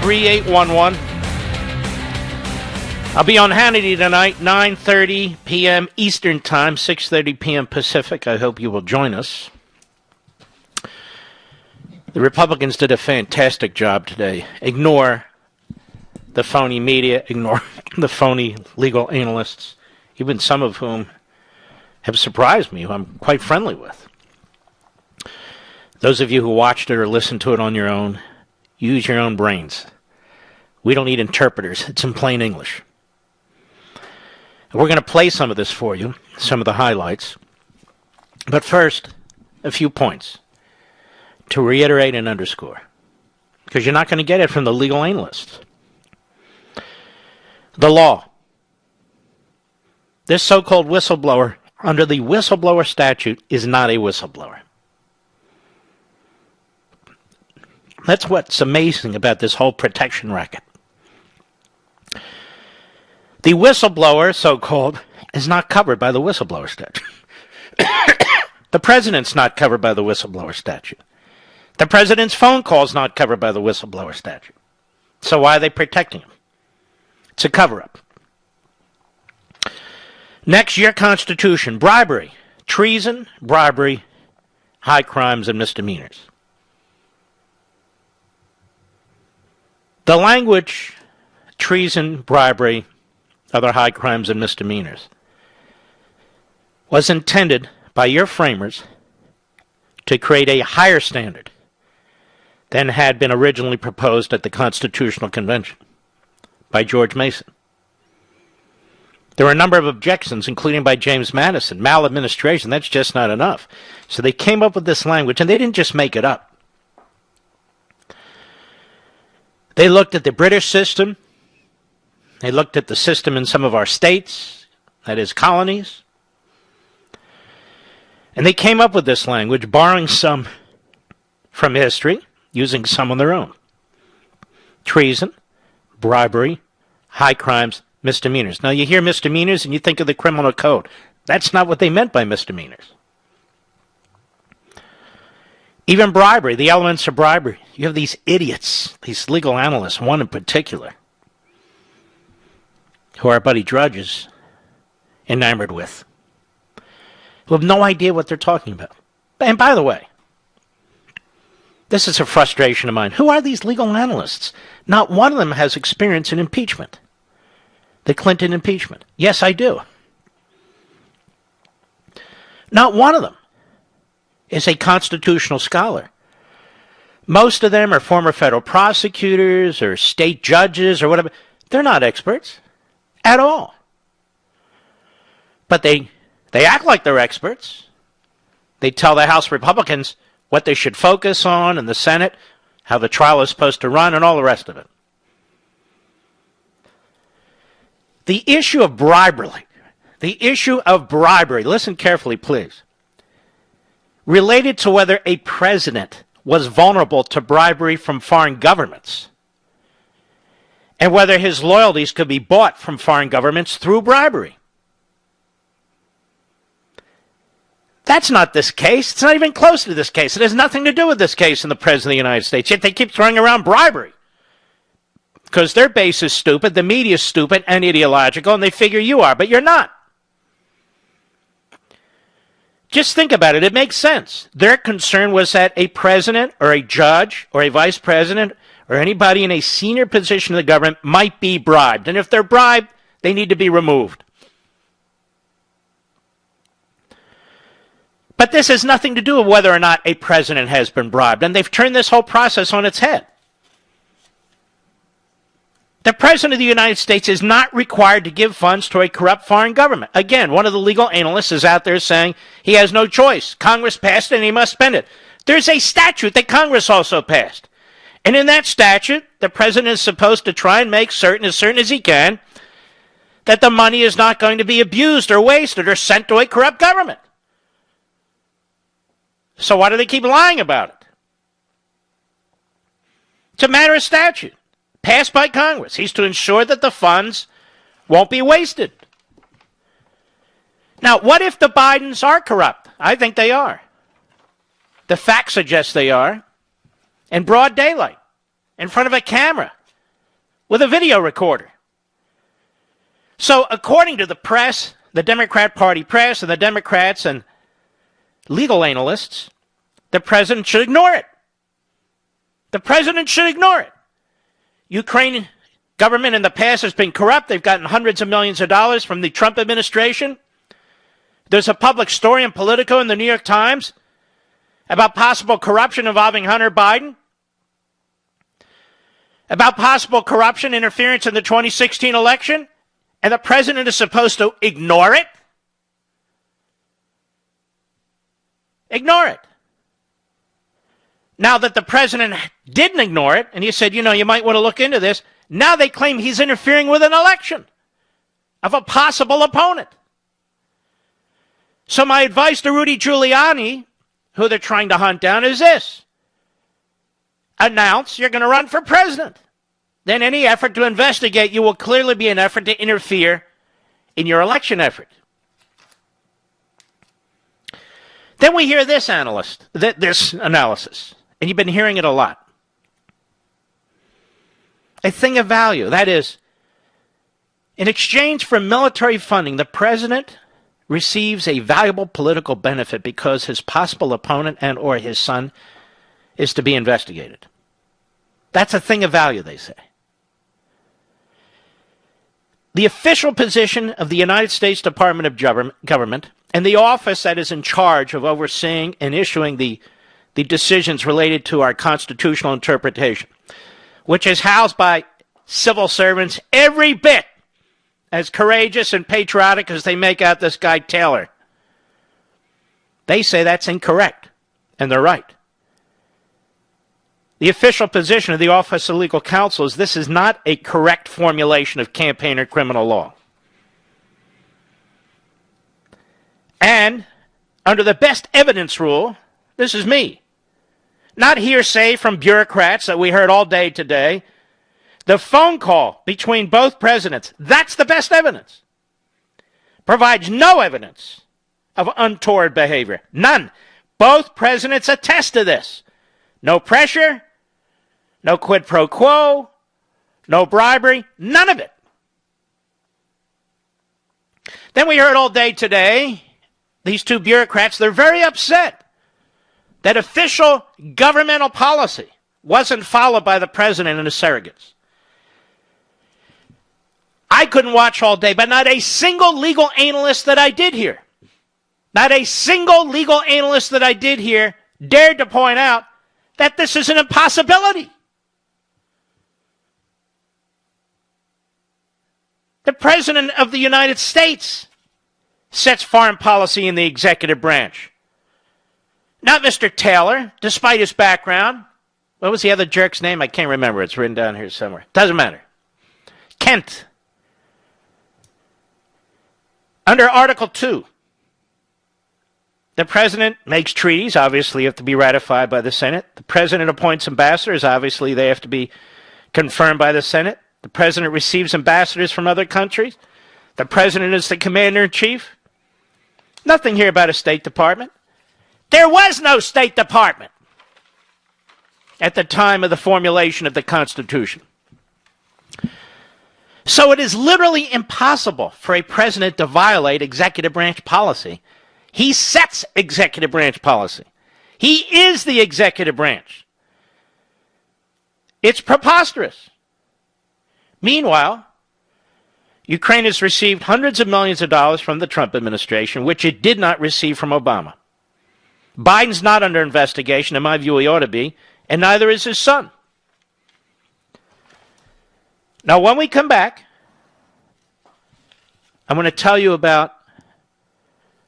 3811. I'll be on Hannity tonight, 9:30 p.m. Eastern Time, 6:30 p.m. Pacific. I hope you will join us. The Republicans did a fantastic job today. Ignore the phony media, ignore the phony legal analysts, even some of whom have surprised me, who I'm quite friendly with. Those of you who watched it or listened to it on your own, use your own brains. We don't need interpreters. It's in plain English. We're going to play some of this for you, some of the highlights. But first, a few points to reiterate and underscore, because you're not going to get it from the legal analysts. The law. This so-called whistleblower, under the whistleblower statute, is not a whistleblower. That's what's amazing about this whole protection racket. The whistleblower, so-called, is not covered by the whistleblower statute. The president's not covered by the whistleblower statute. The president's phone call is not covered by the whistleblower statute. So why are they protecting him? It's a cover-up. Next, your Constitution. Bribery, treason, bribery, high crimes, and misdemeanors. The language, treason, bribery, other high crimes, and misdemeanors, was intended by your framers to create a higher standard than had been originally proposed at the Constitutional Convention by George Mason. There were a number of objections, including by James Madison. Maladministration, that's just not enough. So they came up with this language, and they didn't just make it up. They looked at the British system. They looked at the system in some of our states, that is, colonies. And they came up with this language, borrowing some from history, using some on their own. Treason, bribery, high crimes, misdemeanors. Now, you hear misdemeanors and you think of the criminal code. That's not what they meant by misdemeanors. Even bribery, the elements of bribery. You have these idiots, these legal analysts, one in particular, who our buddy Drudge is enamored with, who have no idea what they're talking about. And by the way, this is a frustration of mine. Who are these legal analysts? Not one of them has experience in impeachment. The Clinton impeachment. Yes, I do. Not one of them is a constitutional scholar. Most of them are former federal prosecutors or state judges or whatever. They're not experts at all. But they act like they're experts. They tell the House Republicans what they should focus on in the Senate, how the trial is supposed to run, and all the rest of it. The issue of bribery, listen carefully, please, related to whether a president was vulnerable to bribery from foreign governments and whether his loyalties could be bought from foreign governments through bribery. That's not this case. It's not even close to this case. It has nothing to do with this case in the President of the United States. Yet they keep throwing around bribery because their base is stupid, the media is stupid and ideological, and they figure you are, but you're not. Just think about it. It makes sense. Their concern was that a president or a judge or a vice president or anybody in a senior position in the government might be bribed. And if they're bribed, they need to be removed. But this has nothing to do with whether or not a president has been bribed. And they've turned this whole process on its head. The President of the United States is not required to give funds to a corrupt foreign government. Again, one of the legal analysts is out there saying he has no choice. Congress passed it and he must spend it. There's a statute that Congress also passed. And in that statute, the President is supposed to try and make certain as he can, that the money is not going to be abused or wasted or sent to a corrupt government. So why do they keep lying about it? It's a matter of statute, passed by Congress. He's to ensure that the funds won't be wasted. Now, what if the Bidens are corrupt? I think they are. The facts suggest they are. In broad daylight, in front of a camera, with a video recorder. So according to the press, the Democrat Party press and the Democrats and legal analysts, the president should ignore it. The president should ignore it. Ukraine government in the past has been corrupt. They've gotten hundreds of millions of dollars from the Trump administration. There's a public story in Politico and the New York Times about possible corruption involving Hunter Biden, about possible corruption interference in the 2016 election, and the president is supposed to ignore it? Ignore it. Now that the president didn't ignore it, and he said, you might want to look into this, now they claim he's interfering with an election of a possible opponent. So my advice to Rudy Giuliani, who they're trying to hunt down, is this. Announce you're going to run for president. Then any effort to investigate you will clearly be an effort to interfere in your election effort. Then we hear this analysis, and you've been hearing it a lot. A thing of value, that is, in exchange for military funding, the president receives a valuable political benefit because his possible opponent and or his son is to be investigated. That's a thing of value, they say. The official position of the United States Department of Government and the office that is in charge of overseeing and issuing the decisions related to our constitutional interpretation, which is housed by civil servants every bit as courageous and patriotic as they make out this guy Taylor. They say that's incorrect, and they're right. The official position of the Office of Legal Counsel is this is not a correct formulation of campaign or criminal law. And under the best evidence rule, this is me, not hearsay from bureaucrats that we heard all day today, the phone call between both presidents, that's the best evidence, provides no evidence of untoward behavior. None. Both presidents attest to this. No pressure, no quid pro quo, no bribery, none of it. Then we heard all day today, these two bureaucrats, they're very upset that official governmental policy wasn't followed by the president and his surrogates. I couldn't watch all day, but not a single legal analyst that I did hear, not a single legal analyst that I did hear dared to point out that this is an impossibility. The President of the United States sets foreign policy in the executive branch. Not Mr. Taylor, despite his background. What was the other jerk's name? I can't remember. It's written down here somewhere. Doesn't matter. Kent. Under Article 2, the president makes treaties, obviously have to be ratified by the Senate. The president appoints ambassadors, obviously they have to be confirmed by the Senate. The president receives ambassadors from other countries. The president is the commander-in-chief. Nothing here about a State Department. There was no State Department at the time of the formulation of the Constitution. So it is literally impossible for a president to violate executive branch policy. He sets executive branch policy. He is the executive branch. It's preposterous. Meanwhile, Ukraine has received hundreds of millions of dollars from the Trump administration, which it did not receive from Obama. Biden's not under investigation. In my view, he ought to be, and neither is his son. Now, when we come back, I'm going to tell you about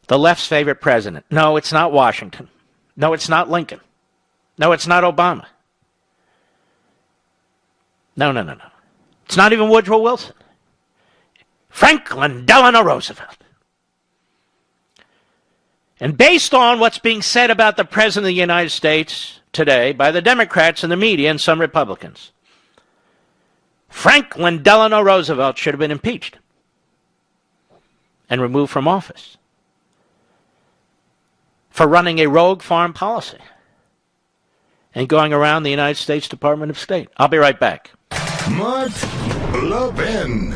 the left's favorite president. No, it's not Washington. No, it's not Lincoln. No, it's not Obama. No. It's not even Woodrow Wilson. Franklin Delano Roosevelt. And based on what's being said about the President of the United States today by the Democrats and the media and some Republicans, Franklin Delano Roosevelt should have been impeached and removed from office for running a rogue foreign policy and going around the United States Department of State. I'll be right back. Mark Levin.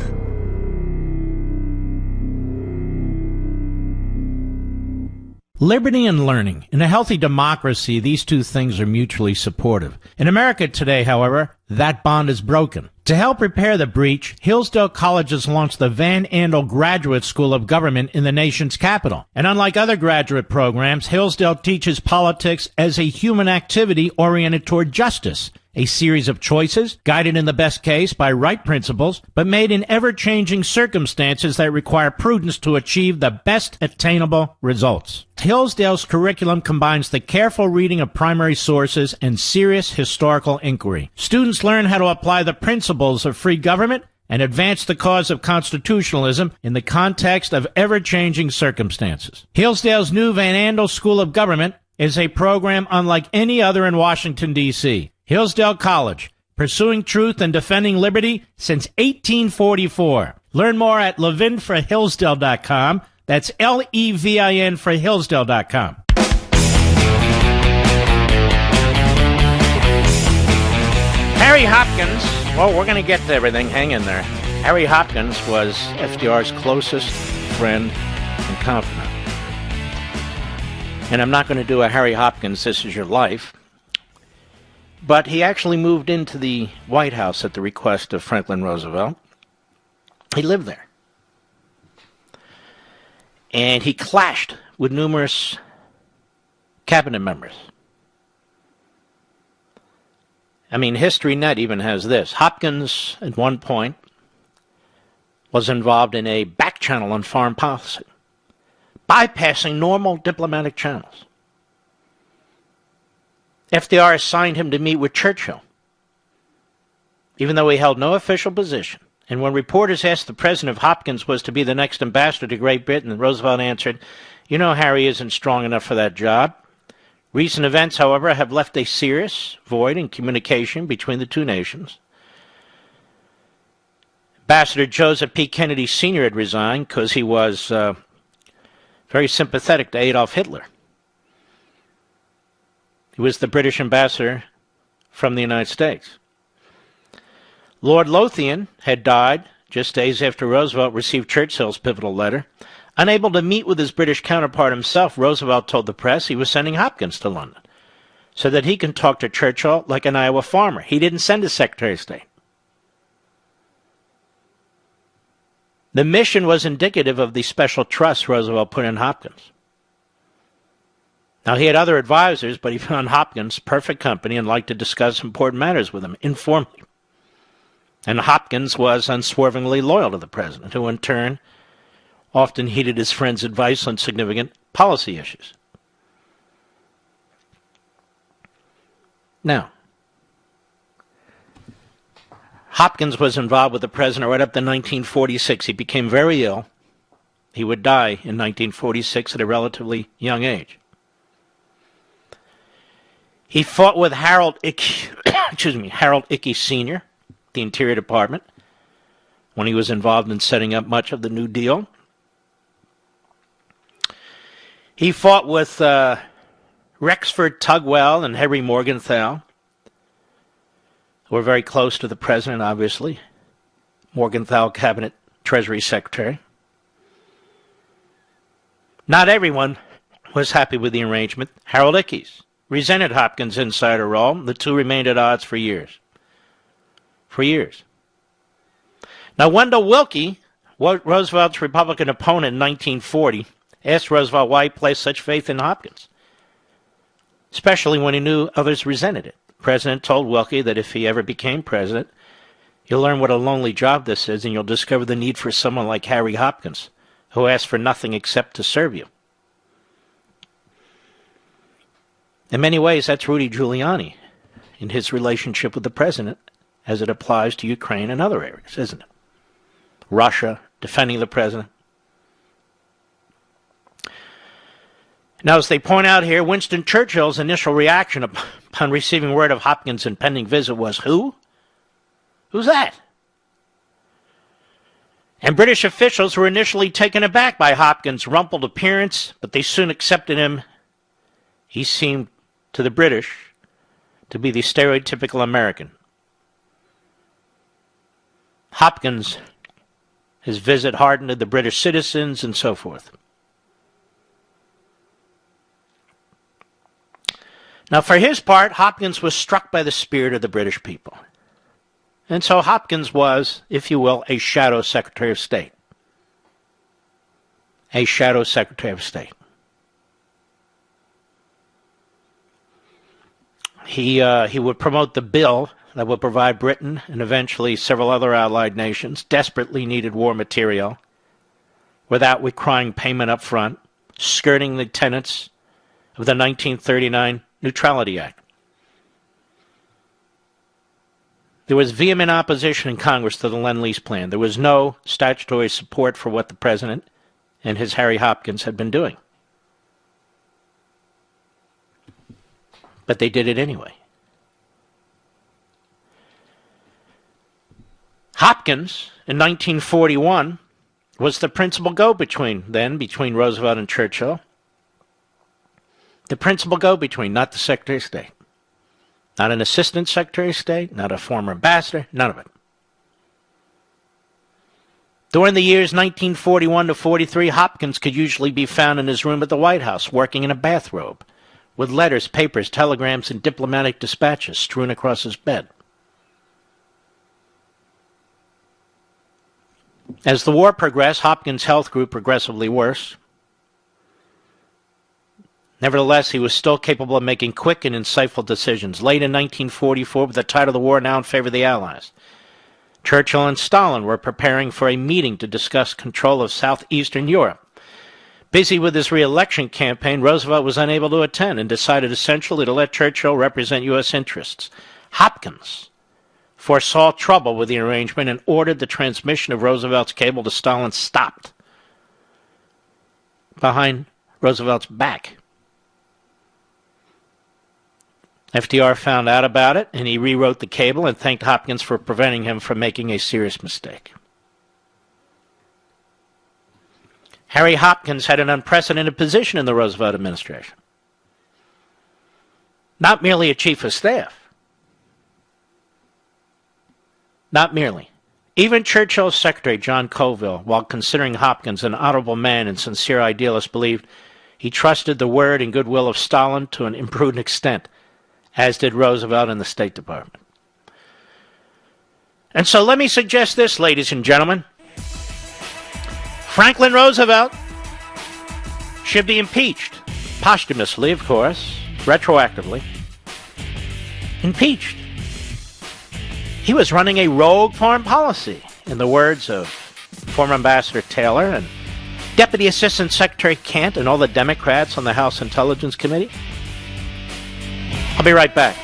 Liberty and learning. In a healthy democracy, these two things are mutually supportive. In America today, however, that bond is broken. To help repair the breach, Hillsdale College has launched the Van Andel Graduate School of Government in the nation's capital. And unlike other graduate programs, Hillsdale teaches politics as a human activity oriented toward justice. A series of choices, guided in the best case by right principles, but made in ever-changing circumstances that require prudence to achieve the best attainable results. Hillsdale's curriculum combines the careful reading of primary sources and serious historical inquiry. Students learn how to apply the principles of free government and advance the cause of constitutionalism in the context of ever-changing circumstances. Hillsdale's new Van Andel School of Government is a program unlike any other in Washington, D.C. Hillsdale College, pursuing truth and defending liberty since 1844. Learn more at levinforhillsdale.com. That's Levin for Hillsdale.com. Harry Hopkins, well, we're going to get to everything. Hang in there. Harry Hopkins was FDR's closest friend and confidant. And I'm not going to do a Harry Hopkins, This Is Your Life. But he actually moved into the White House at the request of Franklin Roosevelt. He lived there. And he clashed with numerous cabinet members. I mean, HistoryNet even has this. Hopkins, at one point, was involved in a back channel on foreign policy, bypassing normal diplomatic channels. FDR assigned him to meet with Churchill, even though he held no official position. And when reporters asked the president if Hopkins was to be the next ambassador to Great Britain, Roosevelt answered, "You know Harry isn't strong enough for that job." Recent events, however, have left a serious void in communication between the two nations. Ambassador Joseph P. Kennedy Sr. had resigned because he was very sympathetic to Adolf Hitler. He was the British ambassador from the United States. Lord Lothian had died just days after Roosevelt received Churchill's pivotal letter. Unable to meet with his British counterpart himself, Roosevelt told the press he was sending Hopkins to London so that he can talk to Churchill like an Iowa farmer. He didn't send his Secretary of State. The mission was indicative of the special trust Roosevelt put in Hopkins. Now, he had other advisors, but he found Hopkins perfect company and liked to discuss important matters with him informally. And Hopkins was unswervingly loyal to the president, who in turn often heeded his friend's advice on significant policy issues. Now, Hopkins was involved with the president right up to 1946. He became very ill. He would die in 1946 at a relatively young age. He fought with Harold Ickes Sr., the Interior Department, when he was involved in setting up much of the New Deal. He fought with Rexford Tugwell and Henry Morgenthau, who were very close to the president, obviously. Morgenthau, Cabinet Treasury Secretary. Not everyone was happy with the arrangement. Harold Ickes resented Hopkins' insider role. The two remained at odds for years. Now, Wendell Willkie, Roosevelt's Republican opponent in 1940, asked Roosevelt why he placed such faith in Hopkins, especially when he knew others resented it. The president told Willkie that if he ever became president, you'll learn what a lonely job this is, and you'll discover the need for someone like Harry Hopkins, who asks for nothing except to serve you. In many ways, that's Rudy Giuliani in his relationship with the president as it applies to Ukraine and other areas, isn't it? Russia, defending the president. Now, as they point out here, Winston Churchill's initial reaction upon receiving word of Hopkins' impending visit was, who? Who's that? And British officials were initially taken aback by Hopkins' rumpled appearance, but they soon accepted him. He seemed to the British to be the stereotypical American. Hopkins, his visit hardened the British citizens and so forth. Now, for his part, Hopkins was struck by the spirit of the British people. And so Hopkins was, if you will, a shadow Secretary of State. A shadow Secretary of State. He would promote the bill that would provide Britain and eventually several other allied nations desperately needed war material without requiring payment up front, skirting the tenets of the 1939 Neutrality Act. There was vehement opposition in Congress to the Lend-Lease plan. There was no statutory support for what the President and his Harry Hopkins had been doing. But they did it anyway. Hopkins, in 1941, was the principal go-between then between Roosevelt and Churchill. The principal go-between, not the Secretary of State. Not an assistant Secretary of State, not a former ambassador, none of it. During the years 1941 to 43, Hopkins could usually be found in his room at the White House, working in a bathrobe, with letters, papers, telegrams, and diplomatic dispatches strewn across his bed. As the war progressed, Hopkins' health grew progressively worse. Nevertheless, he was still capable of making quick and insightful decisions. Late in 1944, with the tide of the war now in favor of the Allies, Churchill and Stalin were preparing for a meeting to discuss control of southeastern Europe. Busy with his re-election campaign, Roosevelt was unable to attend and decided essentially to let Churchill represent U.S. interests. Hopkins foresaw trouble with the arrangement and ordered the transmission of Roosevelt's cable to Stalin stopped behind Roosevelt's back. FDR found out about it, and he rewrote the cable and thanked Hopkins for preventing him from making a serious mistake. Harry Hopkins had an unprecedented position in the Roosevelt administration. Not merely a chief of staff. Not merely. Even Churchill's secretary, John Colville, while considering Hopkins an honorable man and sincere idealist, believed he trusted the word and goodwill of Stalin to an imprudent extent, as did Roosevelt and the State Department. And so let me suggest this, ladies and gentlemen. Franklin Roosevelt should be impeached, posthumously, of course, retroactively. Impeached. He was running a rogue foreign policy, in the words of former Ambassador Taylor and Deputy Assistant Secretary Kent and all the Democrats on the House Intelligence Committee. I'll be right back.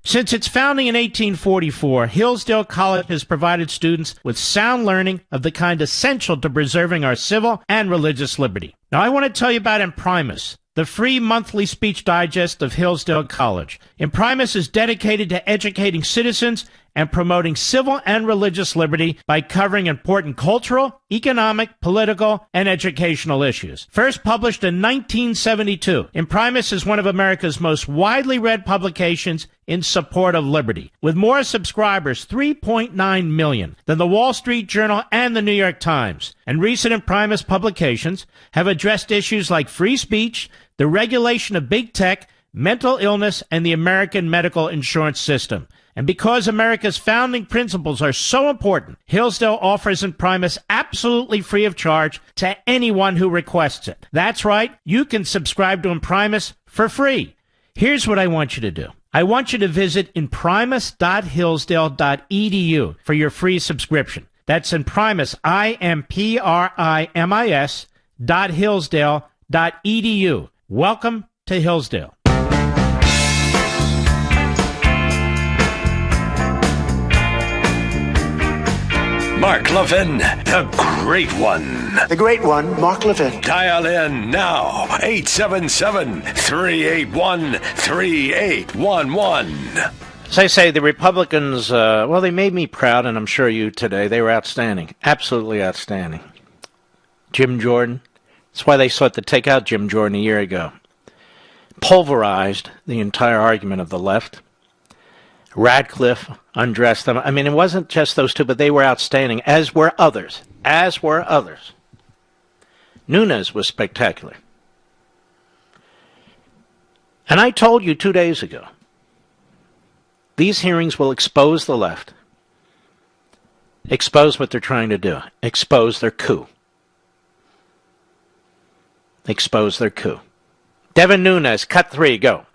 Since its founding in 1844, Hillsdale College has provided students with sound learning of the kind essential to preserving our civil and religious liberty. Now, I want to tell you about Imprimis, the free monthly speech digest of Hillsdale College. Imprimis is dedicated to educating citizens and promoting civil and religious liberty by covering important cultural, economic, political, and educational issues. First published in 1972, Imprimis is one of America's most widely read publications in support of liberty, with more subscribers, 3.9 million, than the Wall Street Journal and the New York Times. And recent Imprimis publications have addressed issues like free speech, the regulation of big tech, mental illness, and the American medical insurance system. And because America's founding principles are so important, Hillsdale offers Imprimis absolutely free of charge to anyone who requests it. That's right, you can subscribe to Imprimis for free. Here's what I want you to do. I want you to visit imprimis.hillsdale.edu for your free subscription. That's Imprimis, IMPRIMIS.hillsdale.edu. Welcome to Hillsdale. Mark Levin, the great one. The great one, Mark Levin. Dial in now, 877-381-3811. As I say, the Republicans, they made me proud, and I'm sure you today. They were outstanding, absolutely outstanding. Jim Jordan. That's why they sought to take out Jim Jordan a year ago. pulverized the entire argument of the left. Radcliffe undressed them. I mean, it wasn't just those two, but they were outstanding, as were others. As were others. Nunes was spectacular. And I told you 2 days ago, these hearings will expose the left, expose what they're trying to do, expose their coup. Expose their coup. Devin Nunes, cut 3, go.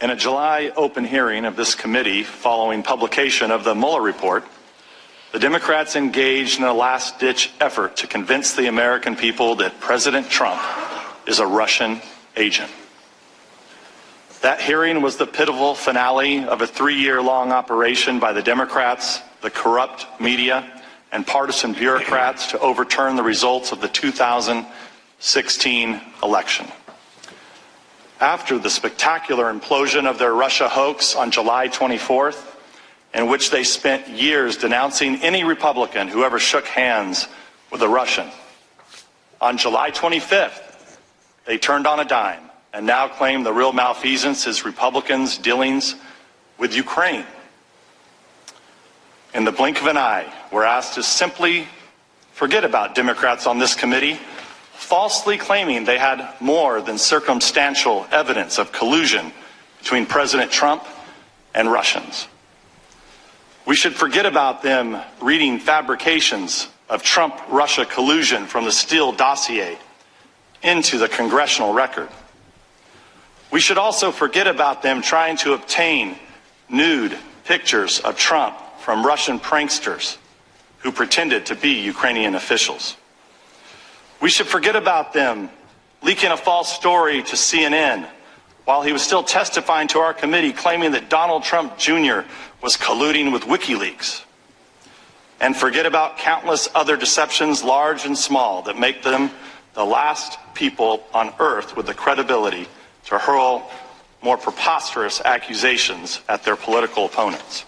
In a July open hearing of this committee following publication of the Mueller report, the Democrats engaged in a last-ditch effort to convince the American people that President Trump is a Russian agent. That hearing was the pivotal finale of a 3-year-long operation by the Democrats, the corrupt media, and partisan bureaucrats to overturn the results of the 2016 election. After the spectacular implosion of their Russia hoax on July 24th, in which they spent years denouncing any Republican who ever shook hands with a Russian, on July 25th, they turned on a dime and now claim the real malfeasance is Republicans' dealings with Ukraine. In the blink of an eye, we're asked to simply forget about Democrats on this committee falsely claiming they had more than circumstantial evidence of collusion between President Trump and Russians. We should forget about them reading fabrications of Trump-Russia collusion from the Steele dossier into the congressional record. We should also forget about them trying to obtain nude pictures of Trump from Russian pranksters who pretended to be Ukrainian officials. We should forget about them leaking a false story to CNN while he was still testifying to our committee, claiming that Donald Trump Jr. was colluding with WikiLeaks. And forget about countless other deceptions, large and small, that make them the last people on earth with the credibility to hurl more preposterous accusations at their political opponents.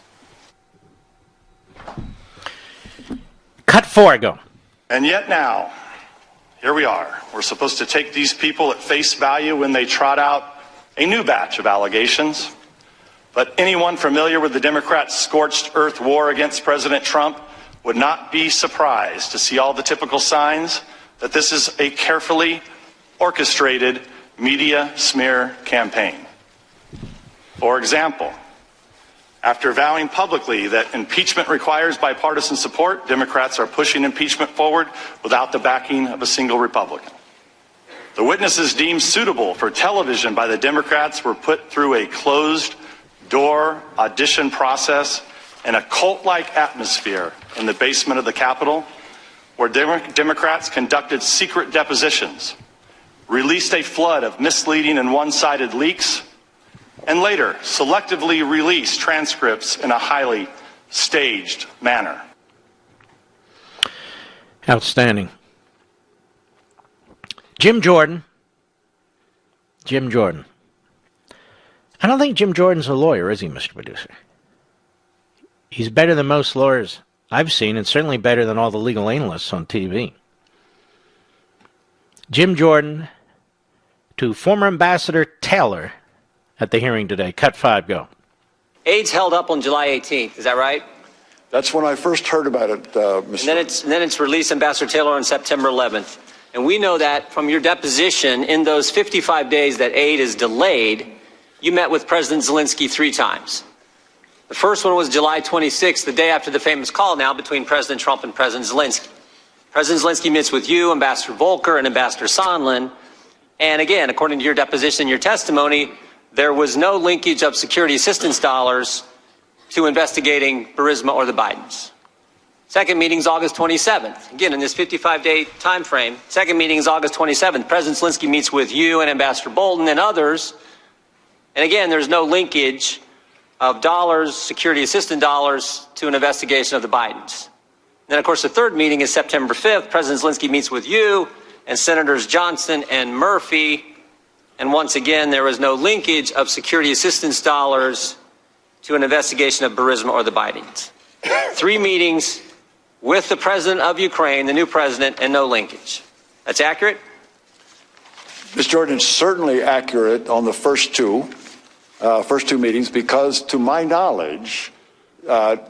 Cut 4, go. And yet now, here we are. We're supposed to take these people at face value when they trot out a new batch of allegations. But anyone familiar with the Democrats' scorched earth war against President Trump would not be surprised to see all the typical signs that this is a carefully orchestrated media smear campaign. For example, after vowing publicly that impeachment requires bipartisan support, Democrats are pushing impeachment forward without the backing of a single Republican. The witnesses deemed suitable for television by the Democrats were put through a closed-door audition process in a cult-like atmosphere in the basement of the Capitol, where Democrats conducted secret depositions, released a flood of misleading and one-sided leaks, and later selectively release transcripts in a highly staged manner. Outstanding. Jim Jordan. I don't think Jim Jordan's a lawyer, is he, Mr. Producer? He's better than most lawyers I've seen, and certainly better than all the legal analysts on TV. Jim Jordan to former Ambassador Taylor at the hearing today. Cut 5, go. Aid's held up on July 18th, is that right? That's when I first heard about it, Mr. And then it's released, Ambassador Taylor, on September 11th. And we know that from your deposition, in those 55 days that aid is delayed, you met with President Zelensky 3 times. The first one was July 26th, the day after the famous call now between President Trump and President Zelensky. President Zelensky meets with you, Ambassador Volker, and Ambassador Sondland. And again, according to your deposition and your testimony, there was no linkage of security assistance dollars to investigating Burisma or the Bidens. Second meeting is August 27th. Again, in this 55-day time frame, second meeting is August 27th. President Zelensky meets with you and Ambassador Bolton and others. And again, there's no linkage of dollars, security assistance dollars, to an investigation of the Bidens. And then, of course, the third meeting is September 5th. President Zelensky meets with you and Senators Johnson and Murphy. And once again, there was no linkage of security assistance dollars to an investigation of Burisma or the Bidens. 3 meetings with the president of Ukraine, the new president, and no linkage. That's accurate? Ms. Jordan is certainly accurate on the first two meetings because, to my knowledge, the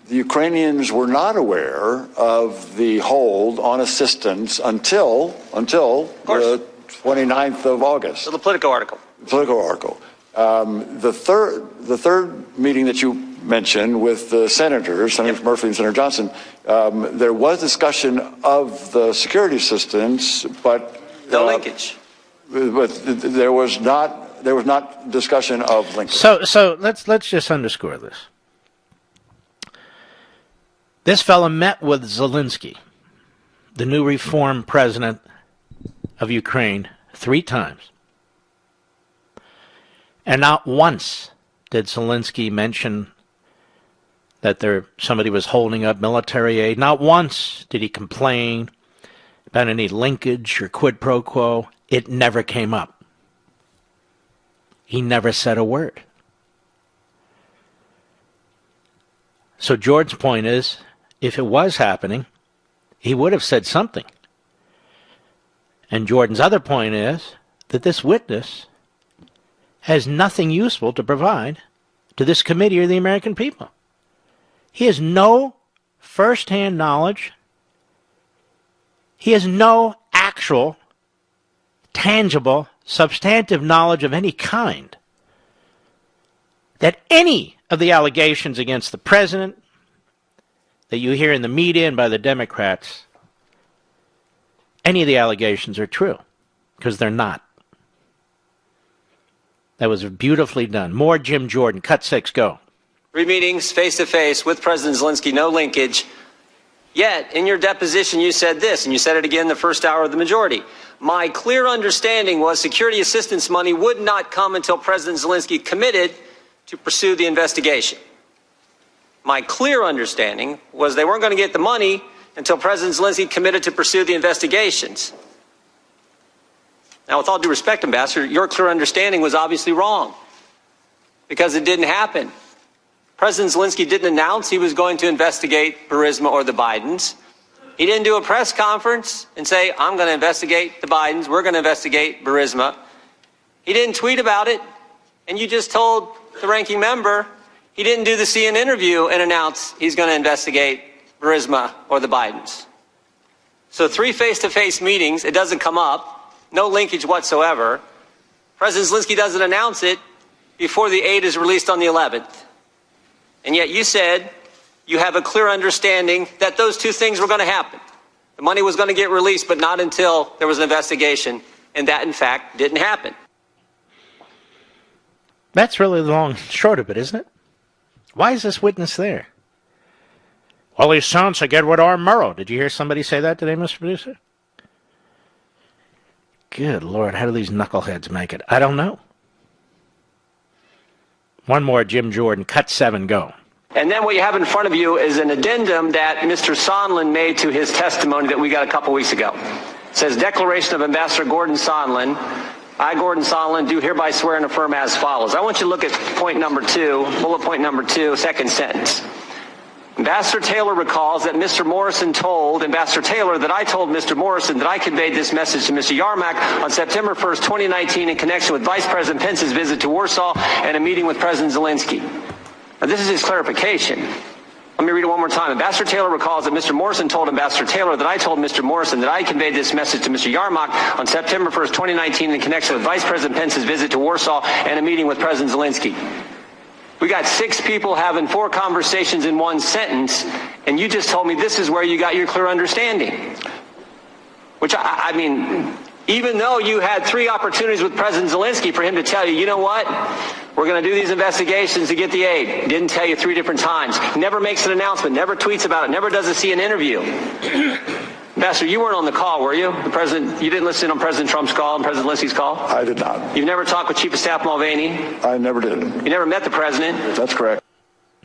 Ukrainians were not aware of the hold on assistance until the 29th of August. So the Politico article. The third meeting that you mentioned with the senators, Senator Murphy and Senator Johnson, there was discussion of the security assistance, but no linkage. But there was not discussion of linkage. So let's just underscore this. This fellow met with Zelensky, the new reformed president of Ukraine, 3 times. And not once did Zelensky mention that somebody was holding up military aid. Not once did he complain about any linkage or quid pro quo. It never came up. He never said a word. So George's point is, if it was happening, he would have said something. And Jordan's other point is that this witness has nothing useful to provide to this committee or the American people. He has no first-hand knowledge. He has no actual, tangible, substantive knowledge of any kind that any of the allegations against the president that you hear in the media and by the Democrats, any of the allegations are true, because they're not. That was beautifully done. More Jim Jordan. Cut 6, go. 3 meetings face-to-face with President Zelensky, no linkage. Yet, in your deposition, you said this, and you said it again the first hour of the majority. My clear understanding was security assistance money would not come until President Zelensky committed to pursue the investigation. My clear understanding was they weren't going to get the money until President Zelensky committed to pursue the investigations. Now, with all due respect, Ambassador, your clear understanding was obviously wrong because it didn't happen. President Zelensky didn't announce he was going to investigate Burisma or the Bidens. He didn't do a press conference and say, I'm going to investigate the Bidens, we're going to investigate Burisma. He didn't tweet about it, and you just told the ranking member he didn't do the CNN interview and announce he's going to investigate Burisma or the Bidens. So 3 face-to-face meetings, it doesn't come up, no linkage whatsoever. President Zelensky doesn't announce it before the aid is released on the 11th. And yet you said you have a clear understanding that those 2 things were going to happen. The money was going to get released, but not until there was an investigation. And that, in fact, didn't happen. That's really the long and short of it, isn't it? Why is this witness there? Well, he sounds like Edward R. Murrow. Did you hear somebody say that today, Mr. Producer? Good Lord, how do these knuckleheads make it? I don't know. One more, Jim Jordan. Cut 7, go. And then what you have in front of you is an addendum that Mr. Sondland made to his testimony that we got a couple weeks ago. It says, Declaration of Ambassador Gordon Sondland. I, Gordon Sondland, do hereby swear and affirm as follows. I want you to look at point number 2, bullet point number 2, second sentence. Ambassador Taylor recalls that Mr. Morrison told Ambassador Taylor that I told Mr. Morrison that I conveyed this message to Mr. Yarmak on September 1st, 2019 in connection with Vice President Pence's visit to Warsaw and a meeting with President Zelensky. Now, this is his clarification. Let me read it one more time. Ambassador Taylor recalls that Mr. Morrison told Ambassador Taylor that I told Mr. Morrison that I conveyed this message to Mr. Yarmak on September 1st, 2019 in connection with Vice President Pence's visit to Warsaw and a meeting with President Zelensky. We got 6 people having 4 conversations in one sentence, and you just told me this is where you got your clear understanding. Which, I mean, even though you had 3 opportunities with President Zelensky for him to tell you, you know what, we're going to do these investigations to get the aid. Didn't tell you 3 different times. Never makes an announcement, never tweets about it, never does a CNN interview. Ambassador, you weren't on the call, were you? You didn't listen on President Trump's call and President Zelensky's call? I did not. You've never talked with Chief of Staff Mulvaney? I never did. You never met the president? That's correct.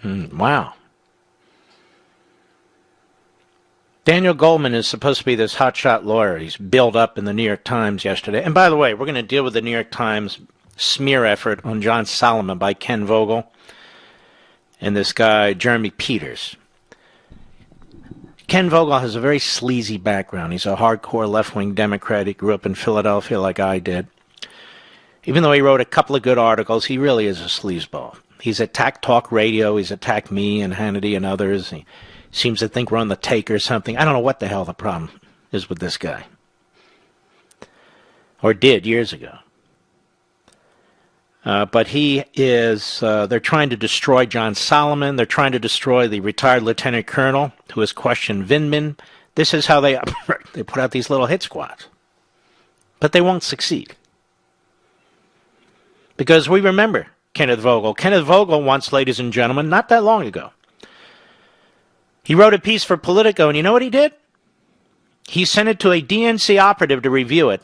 Wow. Daniel Goldman is supposed to be this hotshot lawyer. He's billed up in the New York Times yesterday. And by the way, we're going to deal with the New York Times smear effort on John Solomon by Ken Vogel and this guy, Jeremy Peters. Ken Vogel has a very sleazy background. He's a hardcore left-wing Democrat. He grew up in Philadelphia like I did. Even though he wrote a couple of good articles, he really is a sleazeball. He's attacked talk radio. He's attacked me and Hannity and others. He seems to think we're on the take or something. I don't know what the hell the problem is with this guy. Or did years ago. But he is, they're trying to destroy John Solomon. They're trying to destroy the retired lieutenant colonel who has questioned Vindman. This is how they operate. They put out these little hit squads. But they won't succeed. Because we remember Kenneth Vogel. Kenneth Vogel once, ladies and gentlemen, not that long ago, he wrote a piece for Politico, and you know what he did? He sent it to a DNC operative to review it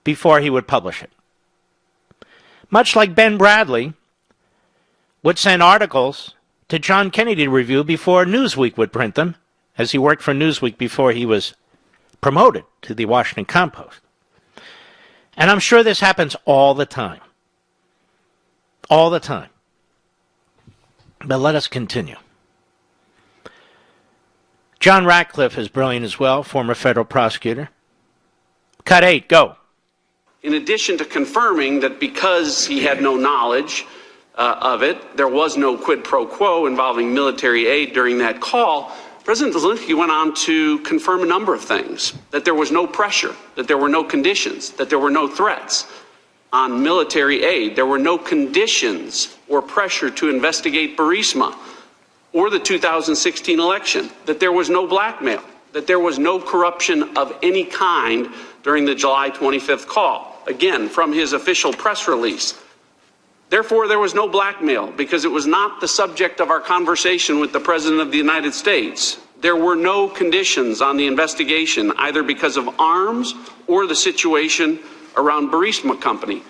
before he would publish it. Much like Ben Bradley would send articles to John Kennedy to review before Newsweek would print them, as he worked for Newsweek before he was promoted to the Washington Compost. And I'm sure this happens all the time. All the time. But let us continue. John Ratcliffe is brilliant as well, former federal prosecutor. Cut 8, go. In addition to confirming that because he had no knowledge of it, there was no quid pro quo involving military aid during that call, President Zelensky went on to confirm a number of things. That there was no pressure, that there were no conditions, that there were no threats on military aid. There were no conditions or pressure to investigate Burisma or the 2016 election, that there was no blackmail, that there was no corruption of any kind during the July 25th call. Again, from his official press release. Therefore, there was no blackmail because it was not the subject of our conversation with the President of the United States. There were no conditions on the investigation, either because of arms or the situation around Burisma Company.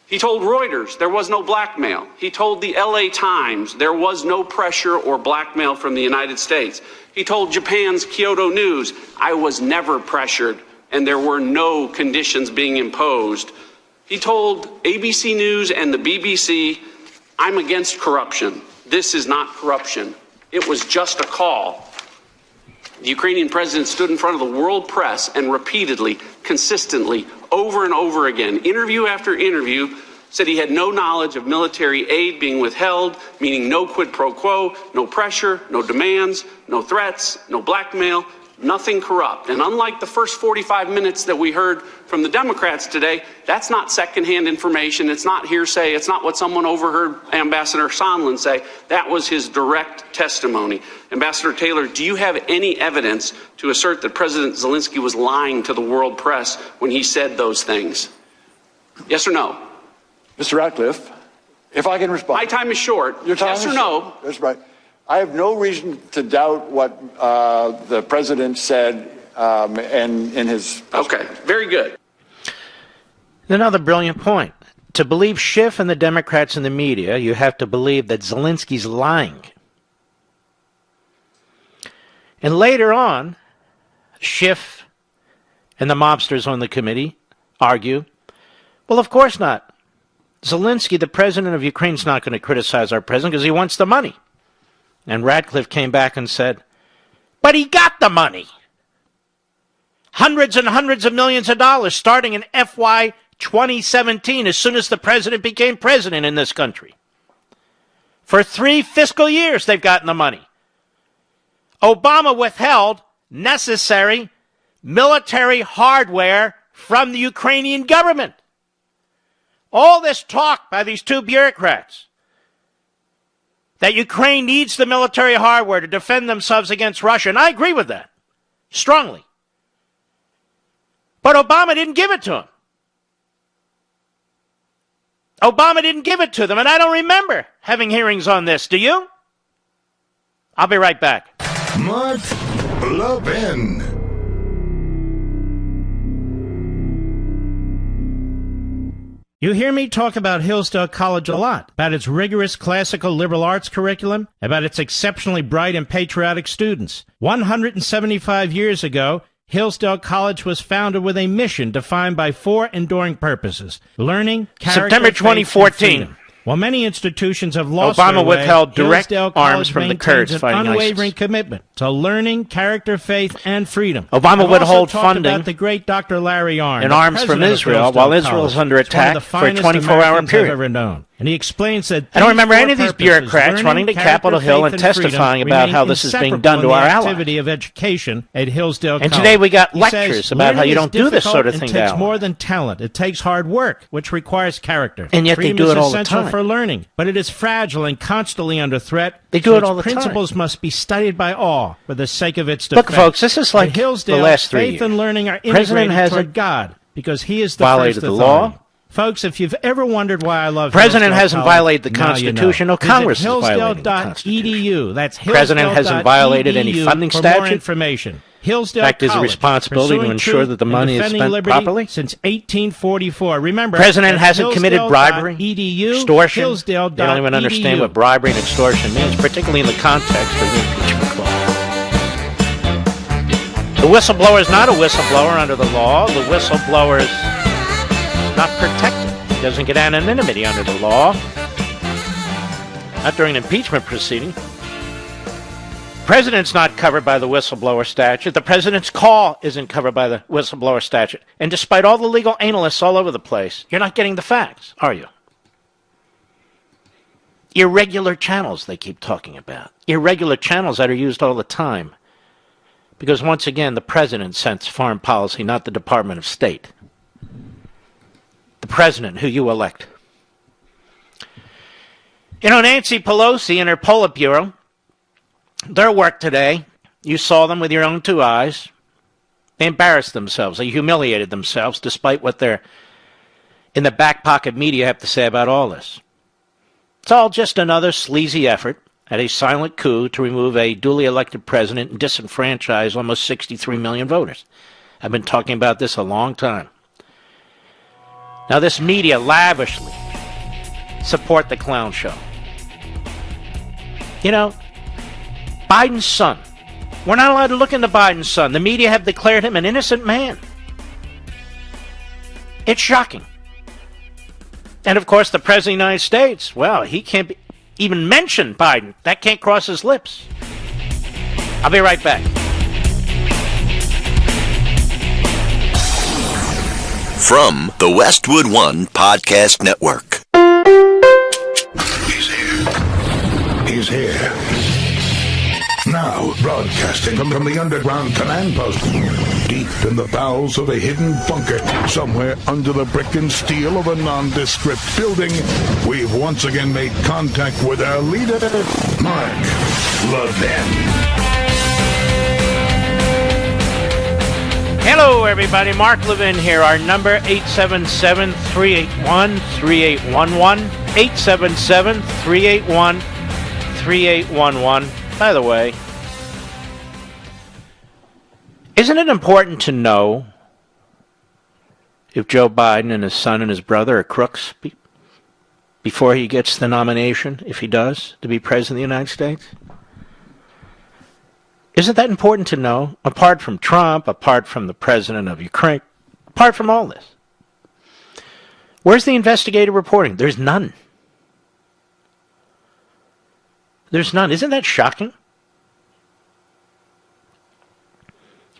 He told Reuters there was no blackmail. He told the LA Times there was no pressure or blackmail from the United States. He told Japan's Kyodo News, I was never pressured and there were no conditions being imposed. He told ABC News and the BBC, I'm against corruption. This is not corruption. It was just a call. The Ukrainian president stood in front of the world press and repeatedly, consistently, over and over again, interview after interview, said he had no knowledge of military aid being withheld, meaning no quid pro quo, no pressure, no demands, no threats, no blackmail, nothing corrupt. And unlike the first 45 minutes that we heard from the Democrats today, that's not secondhand information. It's not hearsay. It's not what someone overheard Ambassador Sondland say. That was his direct testimony. Ambassador Taylor, do you have any evidence to assert that President Zelensky was lying to the world press when he said those things? Yes or no? Mr. Ratcliffe, if I can respond. My time is short. Your time yes is or no? short. That's right. I have no reason to doubt what the president said in his... Okay, very good. Another brilliant point. To believe Schiff and the Democrats and the media, you have to believe that Zelensky's lying. And later on, Schiff and the mobsters on the committee argue, well, of course not. Zelensky, the president of Ukraine, is not going to criticize our president because he wants the money. And Ratcliffe came back and said, but he got the money. Hundreds and hundreds of millions of dollars starting in FY 2017 as soon as the president became president in this country. For 3 fiscal years they've gotten the money. Obama withheld necessary military hardware from the Ukrainian government. All this talk by these two bureaucrats that Ukraine needs the military hardware to defend themselves against Russia, and I agree with that, strongly. But Obama didn't give it to them. Obama didn't give it to them, and I don't remember having hearings on this. Do you? I'll be right back. Mark Levin. You hear me talk about Hillsdale College a lot, about its rigorous classical liberal arts curriculum, about its exceptionally bright and patriotic students. 175 years ago, Hillsdale College was founded with a mission defined by 4 enduring purposes: learning, character, September faith, 2014. and freedom. While many institutions have lost Obama their way, withheld direct Hillsdale arms College from the maintains Kurds an fighting unwavering ISIS. commitment to learning, character, faith, and freedom. Obama I've would also hold talked funding about the great Dr. Larry Arnn, and the arms from president of Israel Hillsdale while Israel College. is under It's one of attack the for a finest 24-hour Americans period. I've ever known. And he explains that I don't remember these any of four these purposes, bureaucrats learning, running to character, Capitol Hill faith, and testifying freedom, about how remain this is being inseparable done to in the our allies. activity of education at Hillsdale And College. today we got He lectures says, about how you learning don't is do this sort of difficult thing to and takes allies. more than talent. It takes hard work, which requires character. And yet they Freedom do is it all the essential time. for learning, but it is fragile and constantly under threat. They do so it all its the time. principles must be studied by all for the sake of its Look, defense. folks, this is like At Hillsdale, the last 3 faith years. and learning are President integrated hasn't toward God because He is the violated first the authority. law. Folks, if you've ever wondered why I love President Hillsdale hasn't College, violated the now you know. Constitution. No, Visit Congress is violating the Constitution. Hillsdale.edu. That's President hasn't violated any Hillsdale.edu funding for statute. more information. Hillsdale In fact, there's a College, responsibility to pursuing ensure truth that the and money is defending spent liberty properly. Since 1844. Remember, President that's hasn't committed bribery, Hillsdale.edu, extortion. Hillsdale.edu. They don't even understand what bribery and extortion means, particularly in the context of the impeachment clause. The whistleblower is not a whistleblower under the law. The whistleblower is not protected. He doesn't get anonymity under the law. Not during an impeachment proceeding. President's not covered by the whistleblower statute. The president's call isn't covered by the whistleblower statute. And despite all the legal analysts all over the place, you're not getting the facts, are you? Irregular channels they keep talking about. Irregular channels that are used all the time. Because once again, the president sets foreign policy, not the Department of State. The president who you elect. You know, Nancy Pelosi and her Politburo, their work today, you saw them with your own 2 eyes. They embarrassed themselves. They humiliated themselves despite what their in the back pocket media have to say about all this. It's all just another sleazy effort at a silent coup to remove a duly elected president and disenfranchise almost 63 million voters. I've been talking about this a long time. Now this media lavishly support the clown show. You know, Biden's son. We're not allowed to look into Biden's son. The media have declared him an innocent man. It's shocking. And of course, the President of the United States, well, he can't even mention Biden. That can't cross his lips. I'll be right back. From the Westwood One Podcast Network. He's here. He's here. Now, broadcasting from the underground command post, deep in the bowels of a hidden bunker, somewhere under the brick and steel of a nondescript building, we've once again made contact with our leader, Mark Levin. Hello, everybody. Mark Levin here. Our number, 877-381-3811. 877-381-3811. By the way, isn't it important to know if Joe Biden and his son and his brother are crooks before he gets the nomination, if he does, to be president of the United States? Isn't that important to know? Apart from Trump, apart from the president of Ukraine, apart from all this. Where's the investigative reporting? There's none. There's none. Isn't that shocking?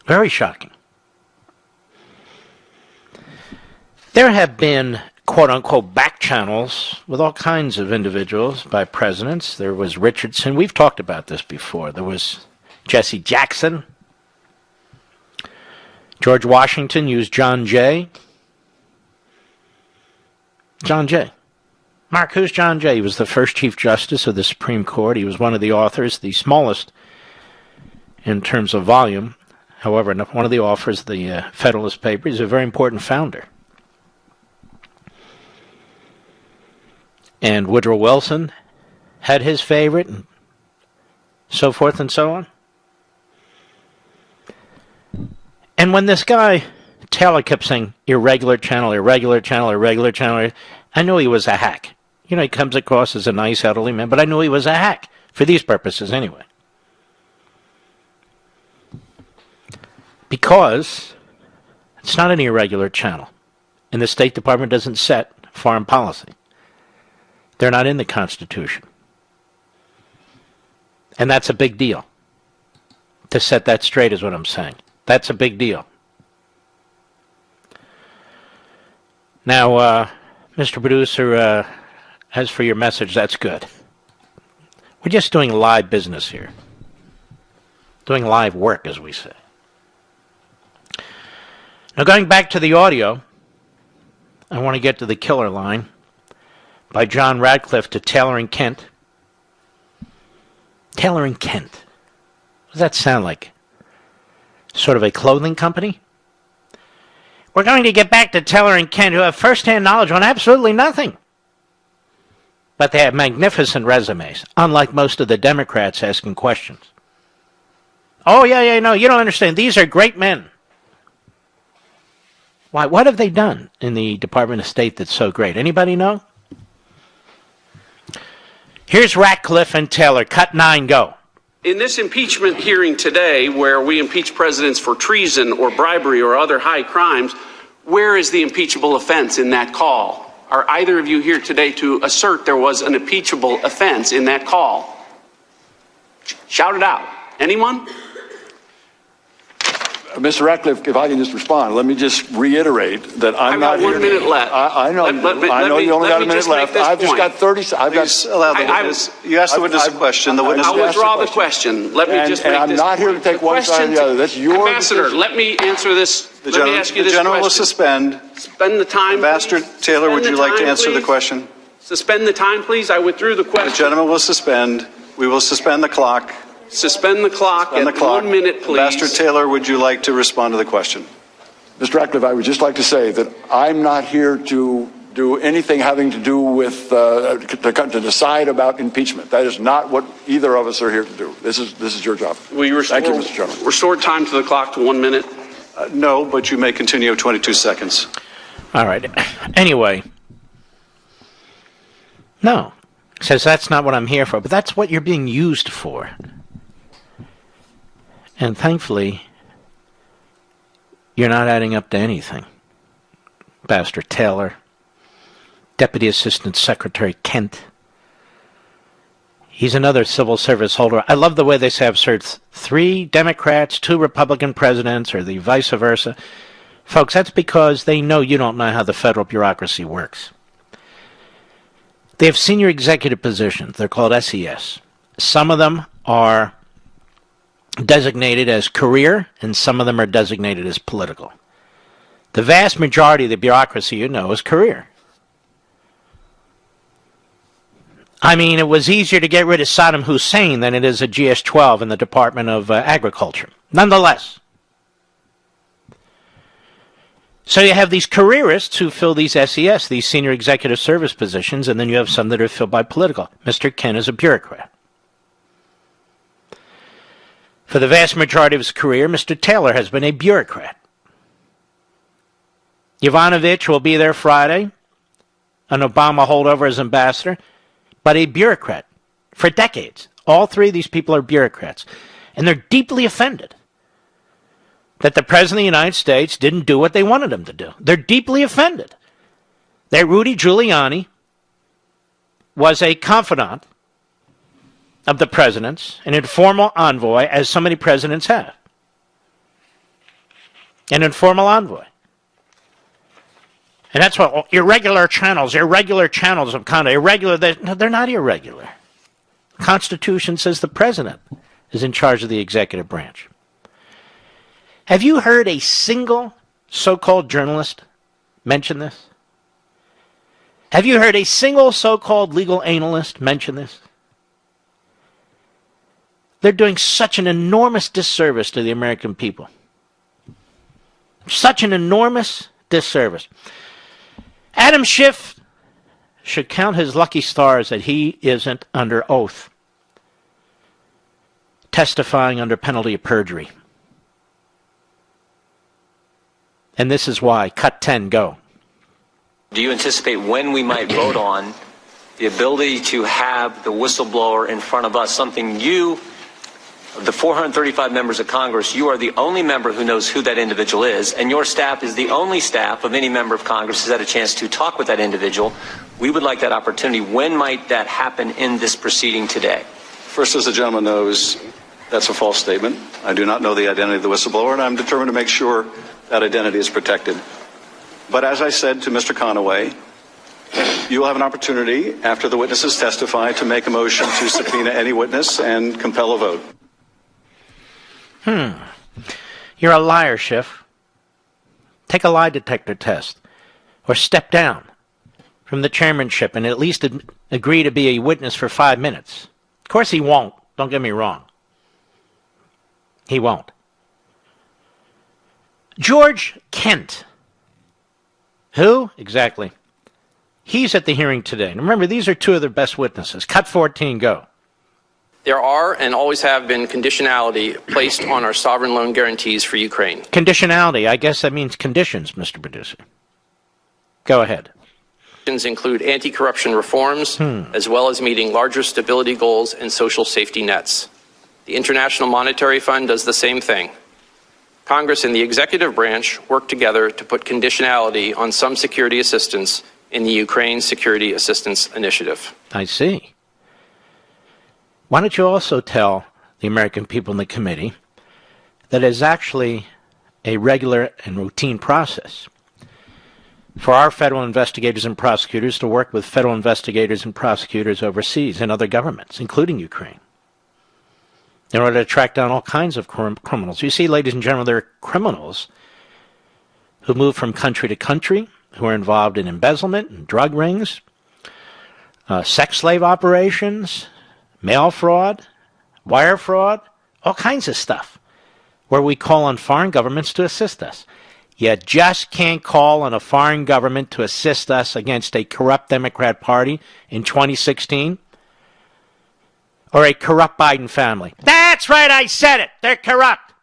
Very shocking. There have been quote-unquote back channels with all kinds of individuals by presidents. There was Richardson. We've talked about this before. There was Jesse Jackson. George Washington used John Jay. John Jay. Mark, who's John Jay? He was the first Chief Justice of the Supreme Court. He was one of the authors, the smallest in terms of volume. However, one of the authors of the Federalist Papers. He's a very important founder. And Woodrow Wilson had his favorite, and so forth and so on. And when this guy, Taylor, kept saying, irregular channel, irregular channel, irregular channel, I knew he was a hack. You know, he comes across as a nice, elderly man, but I knew he was a hack, for these purposes anyway. Because it's not an irregular channel, and the State Department doesn't set foreign policy. They're not in the Constitution. And that's a big deal. To set that straight is what I'm saying. That's a big deal. Now, Mr. Producer, as for your message, that's good. We're just doing live business here. Doing live work, as we say. Now, going back to the audio, I want to get to the killer line by John Radcliffe to Taylor and Kent. Taylor and Kent. What does that sound like? Sort of a clothing company? We're going to get back to Taylor and Kent, who have first-hand knowledge on absolutely nothing. But they have magnificent resumes, unlike most of the Democrats asking questions. Oh, yeah, no, you don't understand. These are great men. Why? What have they done in the Department of State that's so great? Anybody know? Here's Ratcliffe and Taylor. Cut 9, go. In this impeachment hearing today, where we impeach presidents for treason or bribery or other high crimes, where is the impeachable offense in that call? Are either of you here today to assert there was an impeachable offense in that call? Shout it out. Anyone? Mr. Ratcliffe, if I can just respond, let me just reiterate that I'm not here. I've got 1 minute left. I know. I know you only got a minute left. I've just got 30. I've got. Allow the witness. You asked the witness a question. The witness. I'll withdraw the question. Let me just make this. I'm not here to take one side or the other. That's your Ambassador, decision. let me answer this. Let me ask you this question. The gentleman will suspend. Spend the time. Ambassador Taylor, would you like to answer the question? Suspend the time, please. I withdrew the question. The gentleman will suspend. We will suspend the clock. Suspend the clock at 1 minute, please. Ambassador Taylor, would you like to respond to the question? Mr. Ratcliffe, I would just like to say that I'm not here to do anything having to do with to decide about impeachment. That is not what either of us are here to do. This is your job. Will you Thank you, Mr. Chairman. Restore time to the clock to 1 minute. No, but you may continue 22 seconds. All right. Anyway. No. Says that's not what I'm here for, but that's what you're being used for. And thankfully, you're not adding up to anything. Ambassador Taylor, Deputy Assistant Secretary Kent. He's another civil service holder. I love the way they say I've served 3 Democrats, 2 Republican presidents, or the vice versa. Folks, that's because they know you don't know how the federal bureaucracy works. They have senior executive positions. They're called SES. Some of them are designated as career, and some of them are designated as political. The vast majority of the bureaucracy, you know, is career. I mean, it was easier to get rid of Saddam Hussein than it is a GS-12 in the Department of Agriculture. Nonetheless. So you have these careerists who fill these SES, these senior executive service positions, and then you have some that are filled by political. Mr. Kent is a bureaucrat. For the vast majority of his career, Mr. Taylor has been a bureaucrat. Yovanovitch will be there Friday, an Obama holdover as ambassador, but a bureaucrat for decades. All 3 of these people are bureaucrats. And they're deeply offended that the President of the United States didn't do what they wanted him to do. They're deeply offended that Rudy Giuliani was a confidant of the president's, an informal envoy, as so many presidents have. An informal envoy. And that's what irregular channels of conduct. Irregular, they're not irregular. The Constitution says the president is in charge of the executive branch. Have you heard a single so-called journalist mention this? Have you heard a single so-called legal analyst mention this? They're doing such an enormous disservice to the American people. Such an enormous disservice. Adam Schiff should count his lucky stars that he isn't under oath, testifying under penalty of perjury. And this is why. Cut 10, go. Do you anticipate when we might vote on the ability to have the whistleblower in front of us, something you Of the 435 members of Congress, you are the only member who knows who that individual is, and your staff is the only staff of any member of Congress who's had a chance to talk with that individual. We would like that opportunity. When might that happen in this proceeding today? First, as the gentleman knows, that's a false statement. I do not know the identity of the whistleblower, and I'm determined to make sure that identity is protected. But as I said to Mr. Conaway, you will have an opportunity after the witnesses testify to make a motion to subpoena any witness and compel a vote. You're a liar, Schiff. Take a lie detector test. Or step down from the chairmanship and at least agree to be a witness for 5 minutes. Of course he won't. Don't get me wrong. He won't. George Kent. Who? Exactly. He's at the hearing today. And remember, these are two of their best witnesses. Cut 14, go. There are and always have been conditionality placed on our sovereign loan guarantees for Ukraine. Conditionality. I guess that means conditions, Mr. Producer. Go ahead. Include anti-corruption reforms, as well as meeting larger stability goals and social safety nets. The International Monetary Fund does the same thing. Congress and the executive branch work together to put conditionality on some security assistance in the Ukraine Security Assistance Initiative. I see. Why don't you also tell the American people in the committee that it is actually a regular and routine process for our federal investigators and prosecutors to work with federal investigators and prosecutors overseas and other governments, including Ukraine, in order to track down all kinds of criminals. You see, ladies and gentlemen, there are criminals who move from country to country, who are involved in embezzlement and drug rings, sex slave operations, mail fraud, wire fraud, all kinds of stuff, where we call on foreign governments to assist us. You just can't call on a foreign government to assist us against a corrupt Democrat Party in 2016 or a corrupt Biden family. That's right, I said it. They're corrupt.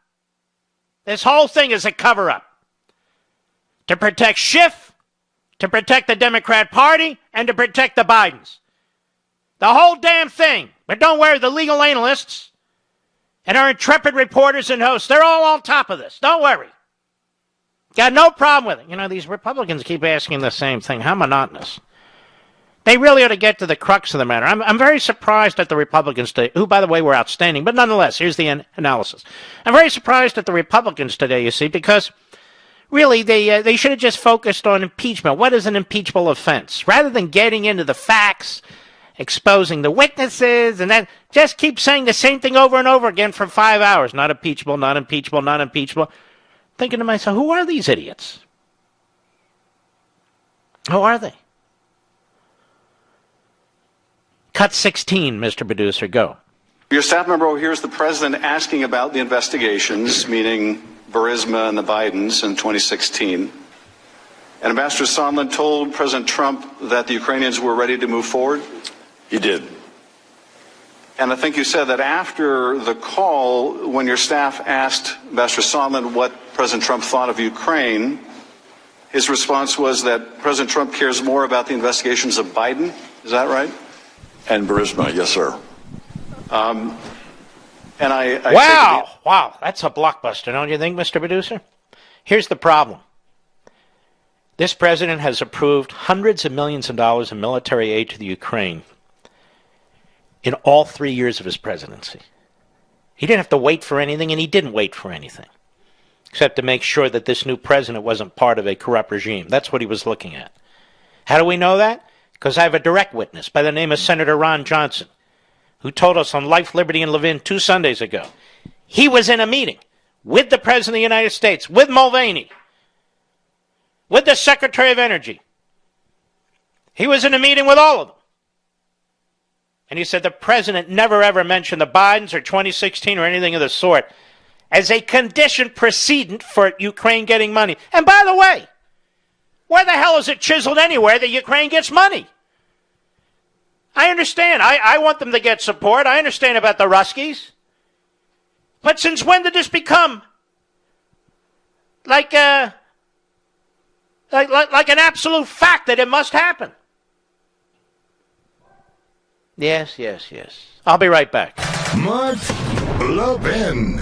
This whole thing is a cover-up to protect Schiff, to protect the Democrat Party, and to protect the Bidens. The whole damn thing. But don't worry, the legal analysts and our intrepid reporters and hosts, they're all on top of this. Don't worry. Got no problem with it. You know, these Republicans keep asking the same thing. How monotonous. They really ought to get to the crux of the matter. I'm very surprised at the Republicans today, who, by the way, were outstanding. But nonetheless, here's the analysis. I'm very surprised at the Republicans today, you see, because really they should have just focused on impeachment. What is an impeachable offense? Rather than getting into the facts, exposing the witnesses, and then just keep saying the same thing over and over again for 5 hours. Not impeachable, not impeachable, not impeachable. Thinking to myself, who are these idiots? Who are they? Cut 16, Mr. Producer, go. Your staff member over here is the president asking about the investigations, meaning Burisma and the Bidens in 2016. And Ambassador Sondland told President Trump that the Ukrainians were ready to move forward? He did. And I think you said that after the call, when your staff asked Ambassador Sondland what President Trump thought of Ukraine, his response was that President Trump cares more about the investigations of Biden. Is that right? And Burisma, yes, sir. And I Wow, that's a blockbuster, don't you think, Mr. Producer? Here's the problem. This president has approved hundreds of millions of dollars in military aid to the Ukraine in all 3 years of his presidency. He didn't have to wait for anything, and he didn't wait for anything, except to make sure that this new president wasn't part of a corrupt regime. That's what he was looking at. How do we know that? Because I have a direct witness by the name of Senator Ron Johnson, who told us on Life, Liberty, and Levin 2 Sundays ago. He was in a meeting with the President of the United States, with Mulvaney, with the Secretary of Energy. He was in a meeting with all of them. And he said the President never ever mentioned the Bidens or 2016 or anything of the sort as a condition precedent for Ukraine getting money. And by the way, where the hell is it chiseled anywhere that Ukraine gets money? I understand. I want them to get support. I understand about the Ruskies. But since when did this become like an absolute fact that it must happen? Yes. I'll be right back. Mark Levin.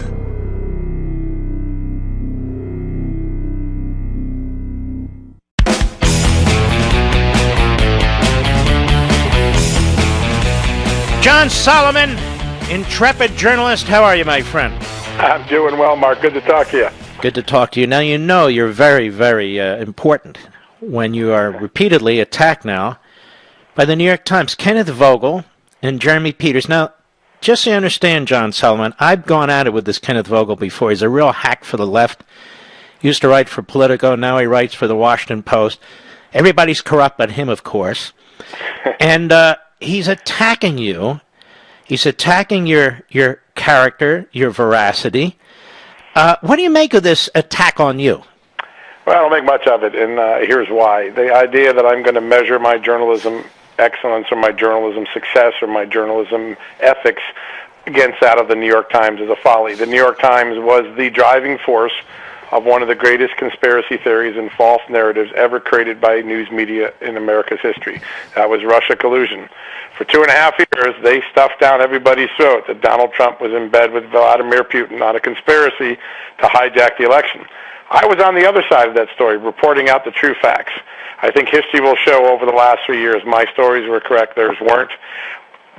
John Solomon, intrepid journalist. How are you, my friend? I'm doing well, Mark. Good to talk to you. Good to talk to you. Now, you know you're very, very important when you are repeatedly attacked now by the New York Times, Kenneth Vogel and Jeremy Peters. Now, just so you understand, John Solomon, I've gone at it with this Kenneth Vogel before. He's a real hack for the left. Used to write for Politico. Now he writes for the Washington Post. Everybody's corrupt but him, of course. And he's attacking you. He's attacking your character, your veracity. What do you make of this attack on you? Well, I don't make much of it, and here's why. The idea that I'm going to measure my journalism excellence or my journalism success or my journalism ethics against that of the New York Times is a folly. The New York Times was the driving force of one of the greatest conspiracy theories and false narratives ever created by news media in America's history. That was Russia collusion. For 2.5 years, they stuffed down everybody's throat that Donald Trump was in bed with Vladimir Putin on a conspiracy to hijack the election. I was on the other side of that story, reporting out the true facts. I think history will show over the last 3 years my stories were correct, theirs weren't.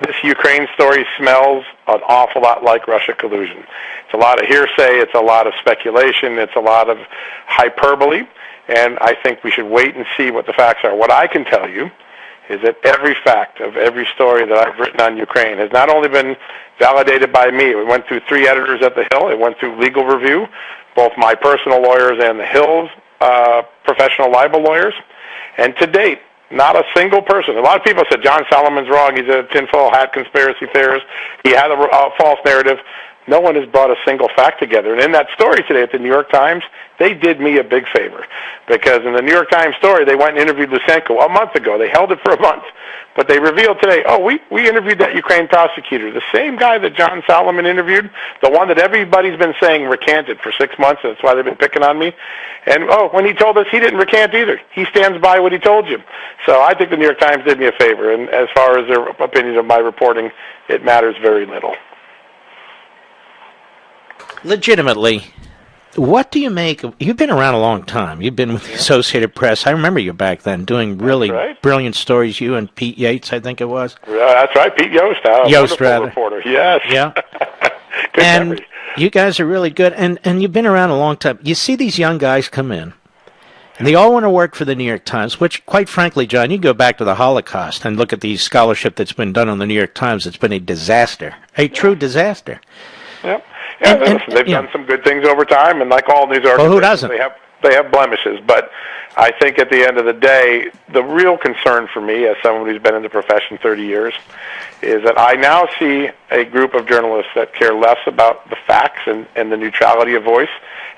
This Ukraine story smells an awful lot like Russia collusion. It's a lot of hearsay, it's a lot of speculation, it's a lot of hyperbole, and I think we should wait and see what the facts are. What I can tell you is that every fact of every story that I've written on Ukraine has not only been validated by me, it went through 3 editors at the Hill, it went through legal review, both my personal lawyers and the Hill's professional libel lawyers, and to date, not a single person. A lot of people said John Solomon's wrong. He's a tinfoil hat conspiracy theorist. He had a false narrative. No one has brought a single fact together. And in that story today at the New York Times, they did me a big favor. Because in the New York Times story, they went and interviewed Lysenko a month ago. They held it for a month. But they revealed today, we interviewed that Ukraine prosecutor, the same guy that John Solomon interviewed, the one that everybody's been saying recanted for 6 months, and that's why they've been picking on me. And, when he told us he didn't recant either. He stands by what he told you. So I think the New York Times did me a favor. And as far as their opinion of my reporting, it matters very little. Legitimately, what do you make of, you've been around a long time. You've been with the Associated Press. I remember you back then doing really brilliant stories, you and Pete Yates, I think it was. That's right, Pete Yost. Yost, rather. Reporter. Yes. Yeah. Good and memory. You guys are really good, and you've been around a long time. You see these young guys come in, and they all want to work for the New York Times, which, quite frankly, John, you go back to the Holocaust and look at the scholarship that's been done on the New York Times. It's been a disaster, a true disaster. Yep. Yeah, they've done some good things over time, and like all news organizations, who doesn't? They have blemishes. But I think at the end of the day, the real concern for me, as someone who's been in the profession 30 years, is that I now see a group of journalists that care less about the facts and the neutrality of voice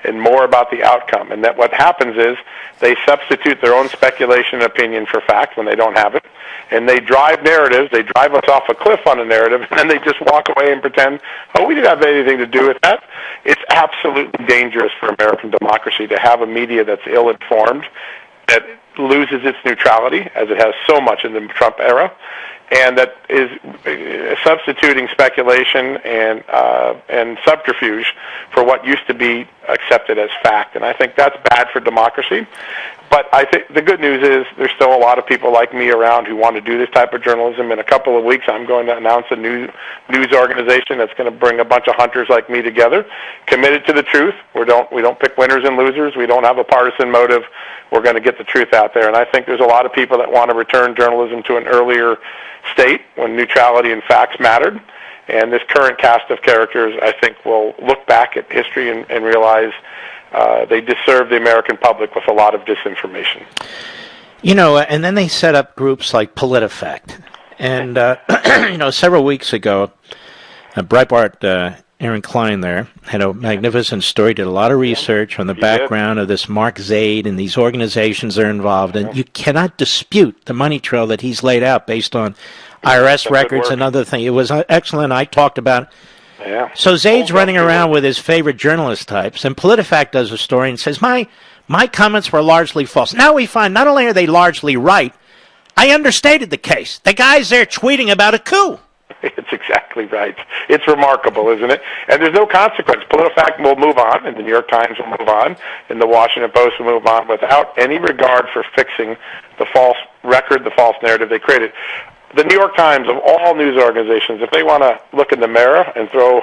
and more about the outcome. And that what happens is they substitute their own speculation and opinion for fact when they don't have it. And they drive narratives, they drive us off a cliff on a narrative, and then they just walk away and pretend, we didn't have anything to do with that. It's absolutely dangerous for American democracy to have a media that's ill-informed, that loses its neutrality, as it has so much in the Trump era, and that is substituting speculation and subterfuge for what used to be accepted as fact. And I think that's bad for democracy. But I think the good news is there's still a lot of people like me around who want to do this type of journalism. In a couple of weeks, I'm going to announce a new news organization that's going to bring a bunch of hunters like me together, committed to the truth. We don't pick winners and losers. We don't have a partisan motive. We're going to get the truth out there. And I think there's a lot of people that want to return journalism to an earlier state when neutrality and facts mattered. And this current cast of characters, I think, will look back at history and realize they disserve the American public with a lot of disinformation. And then they set up groups like PolitiFact. And, several weeks ago, Breitbart, Aaron Klein there, had a magnificent story, did a lot of research on the background of this Mark Zaid and these organizations that are involved. And you cannot dispute the money trail that he's laid out based on IRS records and other things. It was excellent. I talked about it. Yeah. So Zaid's running around with his favorite journalist types, and PolitiFact does a story and says, my comments were largely false. Now we find not only are they largely right, I understated the case. The guy's there tweeting about a coup. It's exactly right. It's remarkable, isn't it? And there's no consequence. PolitiFact will move on, and the New York Times will move on, and the Washington Post will move on without any regard for fixing the false record, the false narrative they created. The New York Times, of all news organizations, if they want to look in the mirror and throw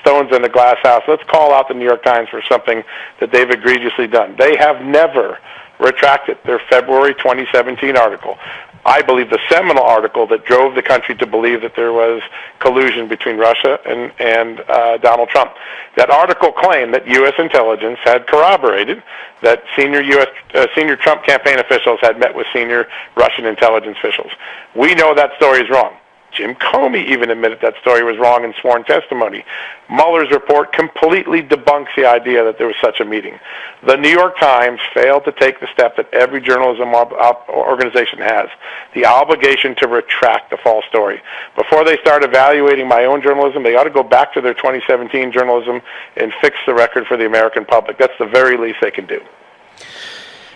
stones in the glass house, let's call out the New York Times for something that they've egregiously done. They have never retracted their February 2017 article. I believe the seminal article that drove the country to believe that there was collusion between Russia and Donald Trump. That article claimed that U.S. intelligence had corroborated that senior Trump campaign officials had met with senior Russian intelligence officials. We know that story is wrong. Jim Comey even admitted that story was wrong in sworn testimony. Mueller's report completely debunks the idea that there was such a meeting. The New York Times failed to take the step that every journalism organization has, the obligation to retract the false story. Before they start evaluating my own journalism, they ought to go back to their 2017 journalism and fix the record for the American public. That's the very least they can do.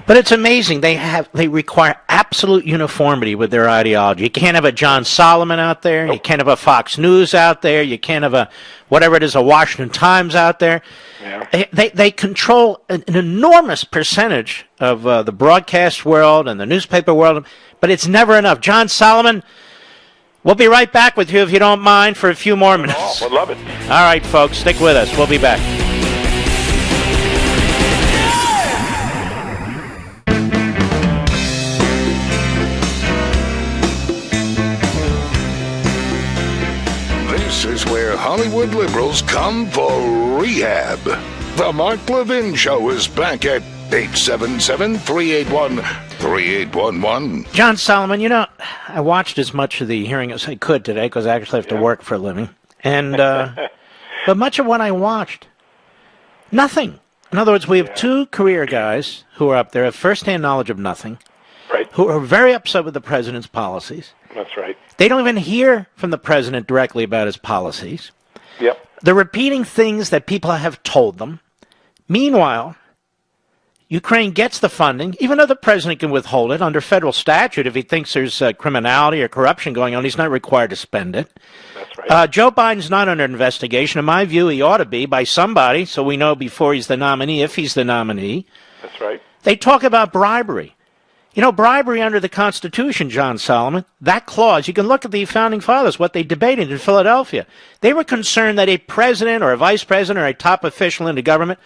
But it's amazing. They require absolute uniformity with their ideology. You can't have a John Solomon out there. You can't have a Fox News out there. You can't have a Washington Times out there. Yeah. They control an enormous percentage of the broadcast world and the newspaper world, but it's never enough. John Solomon, we'll be right back with you if you don't mind for a few more minutes. Oh, we'd love it. All right, folks, stick with us. We'll be back. This is where Hollywood liberals come for rehab. The Mark Levin Show is back at 877-381-3811. John Solomon, I watched as much of the hearing as I could today because I actually have to work for a living. And but much of what I watched, nothing. In other words, we have two career guys who are up there, have first-hand knowledge of nothing, right, who are very upset with the president's policies. That's right. They don't even hear from the president directly about his policies. Yep. They're repeating things that people have told them. Meanwhile, Ukraine gets the funding, even though the president can withhold it under federal statute. If he thinks there's criminality or corruption going on, he's not required to spend it. That's right. Joe Biden's not under investigation. In my view, he ought to be by somebody, so we know before he's the nominee, if he's the nominee. That's right. They talk about bribery. Bribery under the Constitution, John Solomon, that clause, you can look at the Founding Fathers, what they debated in Philadelphia. They were concerned that a president or a vice president or a top official in the government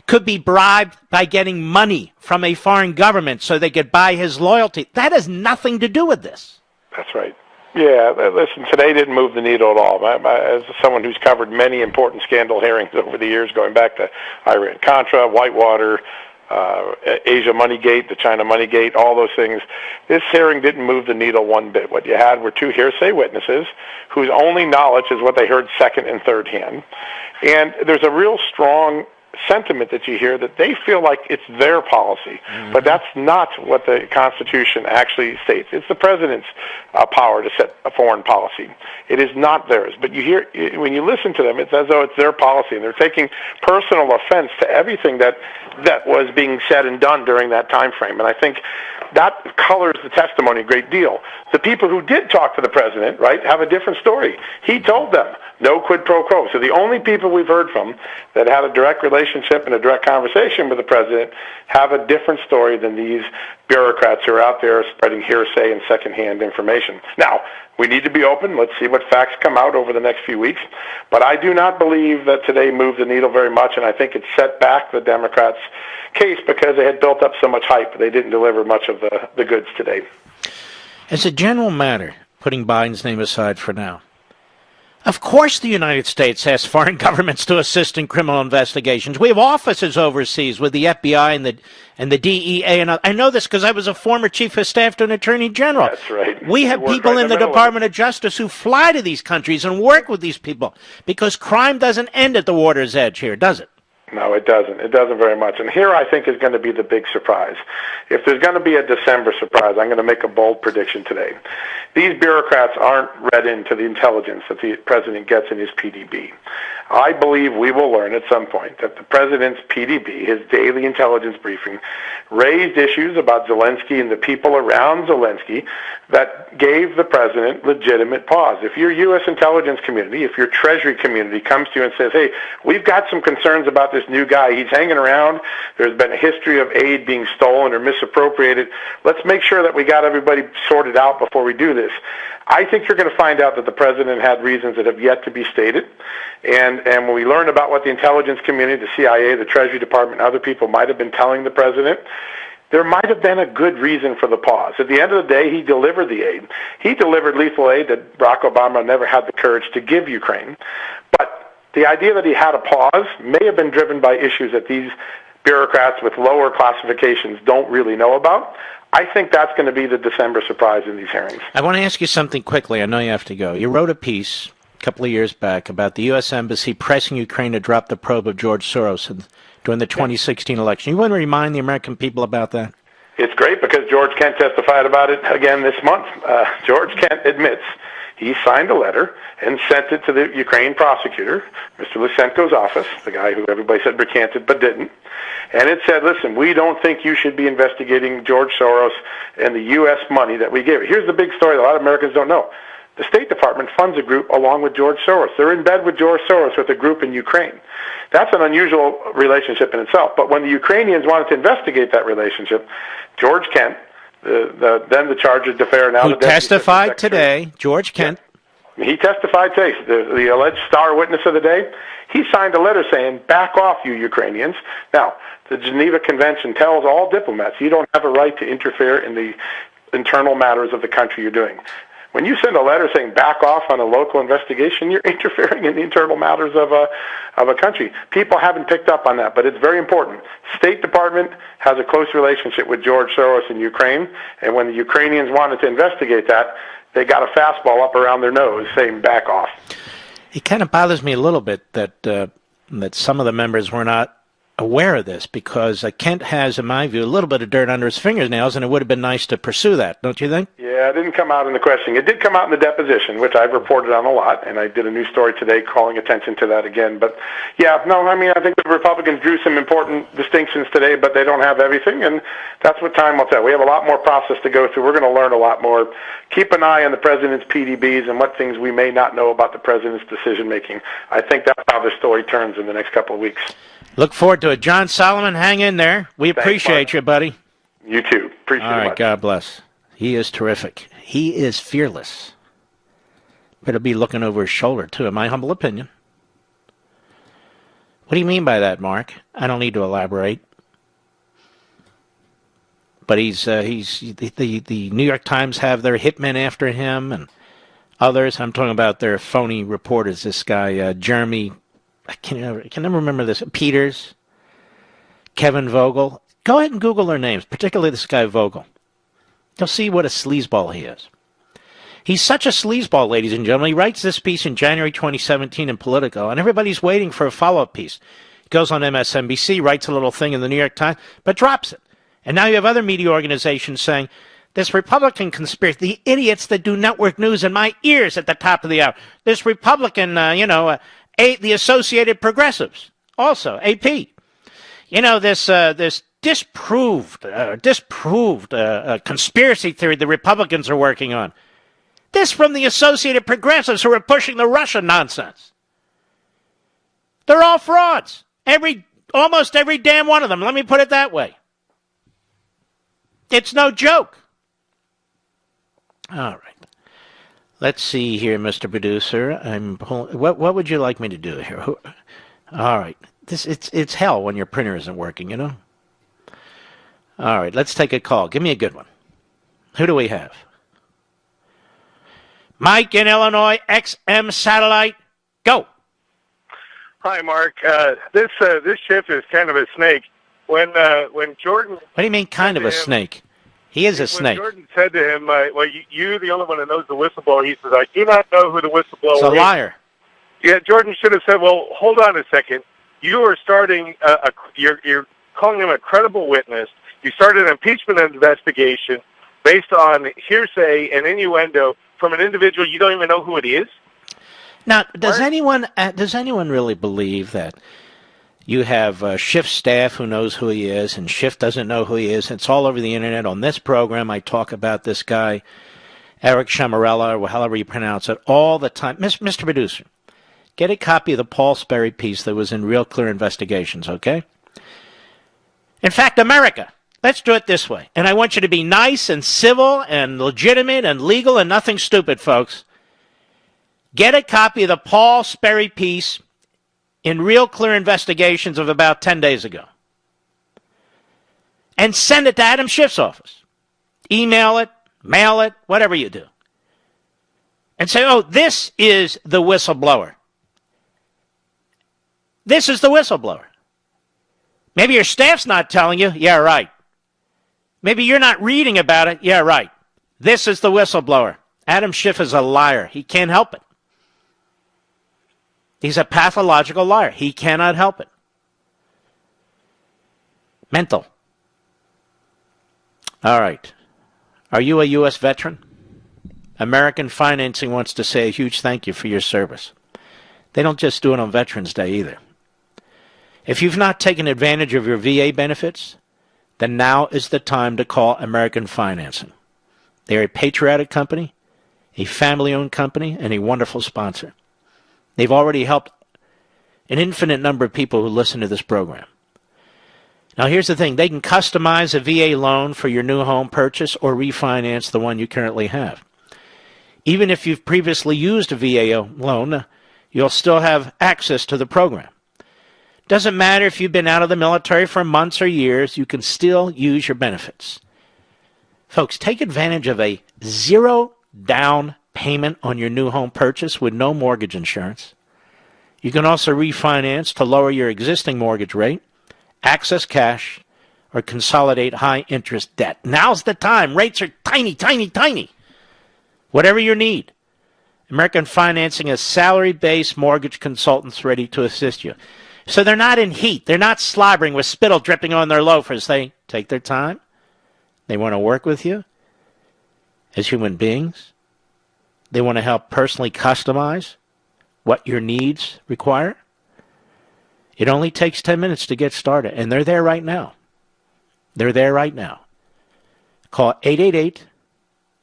could be bribed by getting money from a foreign government so they could buy his loyalty. That has nothing to do with this. That's right. Yeah, listen, today didn't move the needle at all. As someone who's covered many important scandal hearings over the years, going back to Iran-Contra, Whitewater, Asia Moneygate, the China Moneygate, all those things. This hearing didn't move the needle one bit. What you had were two hearsay witnesses whose only knowledge is what they heard second and third hand. And there's a real strong sentiment that you hear that they feel like it's their policy, but that's not what the Constitution actually states. It's the president's power to set a foreign policy. It is not theirs. But you hear, when you listen to them, it's as though it's their policy, and they're taking personal offense to everything that was being said and done during that time frame. And I think that colors the testimony a great deal. The people who did talk to the president, right, have a different story. He told them no quid pro quo. So the only people we've heard from that had a direct relationship and a direct conversation with the president have a different story than these bureaucrats who are out there spreading hearsay and secondhand information. Now, we need to be open. Let's see what facts come out over the next few weeks. But I do not believe that today moved the needle very much, and I think it set back the Democrats' case because they had built up so much hype. They didn't deliver much of the goods today. As a general matter, putting Biden's name aside for now, of course the United States has foreign governments to assist in criminal investigations. We have offices overseas with the FBI and the DEA. And I know this because I was a former chief of staff to an attorney general. That's right. We have people in the Department of Justice who fly to these countries and work with these people because crime doesn't end at the water's edge here, does it? No, it doesn't. It doesn't very much. And here I think is going to be the big surprise. If there's going to be a December surprise, I'm going to make a bold prediction today. These bureaucrats aren't read into the intelligence that the president gets in his PDB. I believe we will learn at some point that the president's PDB, his daily intelligence briefing, raised issues about Zelensky and the people around Zelensky that gave the president legitimate pause. If your U.S. intelligence community, if your Treasury community comes to you and says, hey, we've got some concerns about this new guy, he's hanging around, there's been a history of aid being stolen or misappropriated, let's make sure that we got everybody sorted out before we do this. I think you're going to find out that the president had reasons that have yet to be stated. And when we learn about what the intelligence community, the CIA, the Treasury Department, and other people might have been telling the president, there might have been a good reason for the pause. At the end of the day, he delivered the aid. He delivered lethal aid that Barack Obama never had the courage to give Ukraine. But the idea that he had a pause may have been driven by issues that these bureaucrats with lower classifications don't really know about. I think that's going to be the December surprise in these hearings. I want to ask you something quickly. I know you have to go. You wrote a piece a couple of years back about the U.S. Embassy pressing Ukraine to drop the probe of George Soros during the 2016 election. You want to remind the American people about that? It's great because George Kent testified about it again this month. George Kent admits he signed a letter and sent it to the Ukraine prosecutor, Mr. Lysenko's office, the guy who everybody said recanted but didn't. And it said, listen, we don't think you should be investigating George Soros and the U.S. money that we gave. Here's the big story that a lot of Americans don't know. The State Department funds a group along with George Soros. They're in bed with George Soros with a group in Ukraine. That's an unusual relationship in itself. But when the Ukrainians wanted to investigate that relationship, George Kent, then the charge d'affaires now, who testified today, George Kent. Yeah. He testified today, the alleged star witness of the day. He signed a letter saying, back off, you Ukrainians. Now, the Geneva Convention tells all diplomats you don't have a right to interfere in the internal matters of the country you're doing. When you send a letter saying back off on a local investigation, you're interfering in the internal matters of a country. People haven't picked up on that, but it's very important. State Department has a close relationship with George Soros in Ukraine, and when the Ukrainians wanted to investigate that, they got a fastball up around their nose saying back off. It kind of bothers me a little bit that some of the members were not aware of this, because Kent has, in my view, a little bit of dirt under his fingernails, and it would have been nice to pursue that, don't you think? Yeah, it didn't come out in the questioning. It did come out in the deposition, which I've reported on a lot, and I did a new story today calling attention to that again. But, yeah, no, I mean, I think the Republicans drew some important distinctions today, but they don't have everything, and that's what time will tell. We have a lot more process to go through. We're going to learn a lot more. Keep an eye on the president's PDBs and what things we may not know about the president's decision-making. I think that's how the story turns in the next couple of weeks. Look forward to it. John Solomon, hang in there. We appreciate you, buddy. You too. Appreciate it. All right, much. God bless. He is terrific. He is fearless. Better be looking over his shoulder, too, in my humble opinion. What do you mean by that, Mark? I don't need to elaborate. But he's the New York Times have their hitmen after him, and others. I'm talking about their phony reporters. This guy, Jeremy, I can never remember this. Peters, Kevin Vogel. Go ahead and Google their names, particularly this guy Vogel. You'll see what a sleazeball he is. He's such a sleazeball, ladies and gentlemen. He writes this piece in January 2017 in Politico, and everybody's waiting for a follow-up piece. He goes on MSNBC, writes a little thing in the New York Times, but drops it. And now you have other media organizations saying, this Republican conspiracy, the idiots that do network news in my ears at the top of the hour. This Republican, the Associated Progressives, also, AP. This disproved conspiracy theory the Republicans are working on. This from the Associated Progressives who are pushing the Russia nonsense. They're all frauds. Almost every damn one of them. Let me put it that way. It's no joke. All right. Let's see here, Mr. Producer. What would you like me to do here? All right. It's hell when your printer isn't working, you know? All right, let's take a call. Give me a good one. Who do we have? Mike in Illinois, XM Satellite. Go. Hi, Mark. This ship is kind of a snake. When Jordan... What do you mean kind of a snake? He is a snake. When Jordan said to him, you're the only one that knows the whistleblower, he says, I do not know who the whistleblower is. He's a liar. Yeah, Jordan should have said, well, hold on a second. You are starting, you're calling him a credible witness. You started an impeachment investigation based on hearsay and innuendo from an individual you don't even know who it is. Now, does anyone really believe that you have Schiff's staff who knows who he is, and Schiff doesn't know who he is? It's all over the internet. On this program, I talk about this guy, Eric Chamarella, or however you pronounce it, all the time. Mr. Producer, get a copy of the Paul Sperry piece that was in Real Clear Investigations, okay? In fact, America, let's do it this way. And I want you to be nice and civil and legitimate and legal and nothing stupid, folks. Get a copy of the Paul Sperry piece in Real Clear Investigations of about 10 days ago. And send it to Adam Schiff's office. Email it, mail it, whatever you do. And say, oh, this is the whistleblower. This is the whistleblower. Maybe your staff's not telling you. Yeah, right. Maybe you're not reading about it. Yeah, right. This is the whistleblower. Adam Schiff is a liar. He can't help it. He's a pathological liar. He cannot help it. Mental. All right. Are you a U.S. veteran? American Financing wants to say a huge thank you for your service. They don't just do it on Veterans Day either. If you've not taken advantage of your VA benefits, then now is the time to call American Financing. They're a patriotic company, a family-owned company, and a wonderful sponsor. They've already helped an infinite number of people who listen to this program. Now, here's the thing. They can customize a VA loan for your new home purchase or refinance the one you currently have. Even if you've previously used a VA loan, you'll still have access to the program. Doesn't matter if you've been out of the military for months or years, you can still use your benefits. Folks, take advantage of a zero down payment on your new home purchase with no mortgage insurance. You can also refinance to lower your existing mortgage rate, access cash, or consolidate high-interest debt. Now's the time. Rates are tiny, tiny, tiny. Whatever you need. American Financing has salary-based mortgage consultants ready to assist you. So they're not in heat. They're not slobbering with spittle dripping on their loafers. They take their time. They want to work with you as human beings. They want to help personally customize what your needs require. It only takes 10 minutes to get started, and they're there right now. They're there right now. Call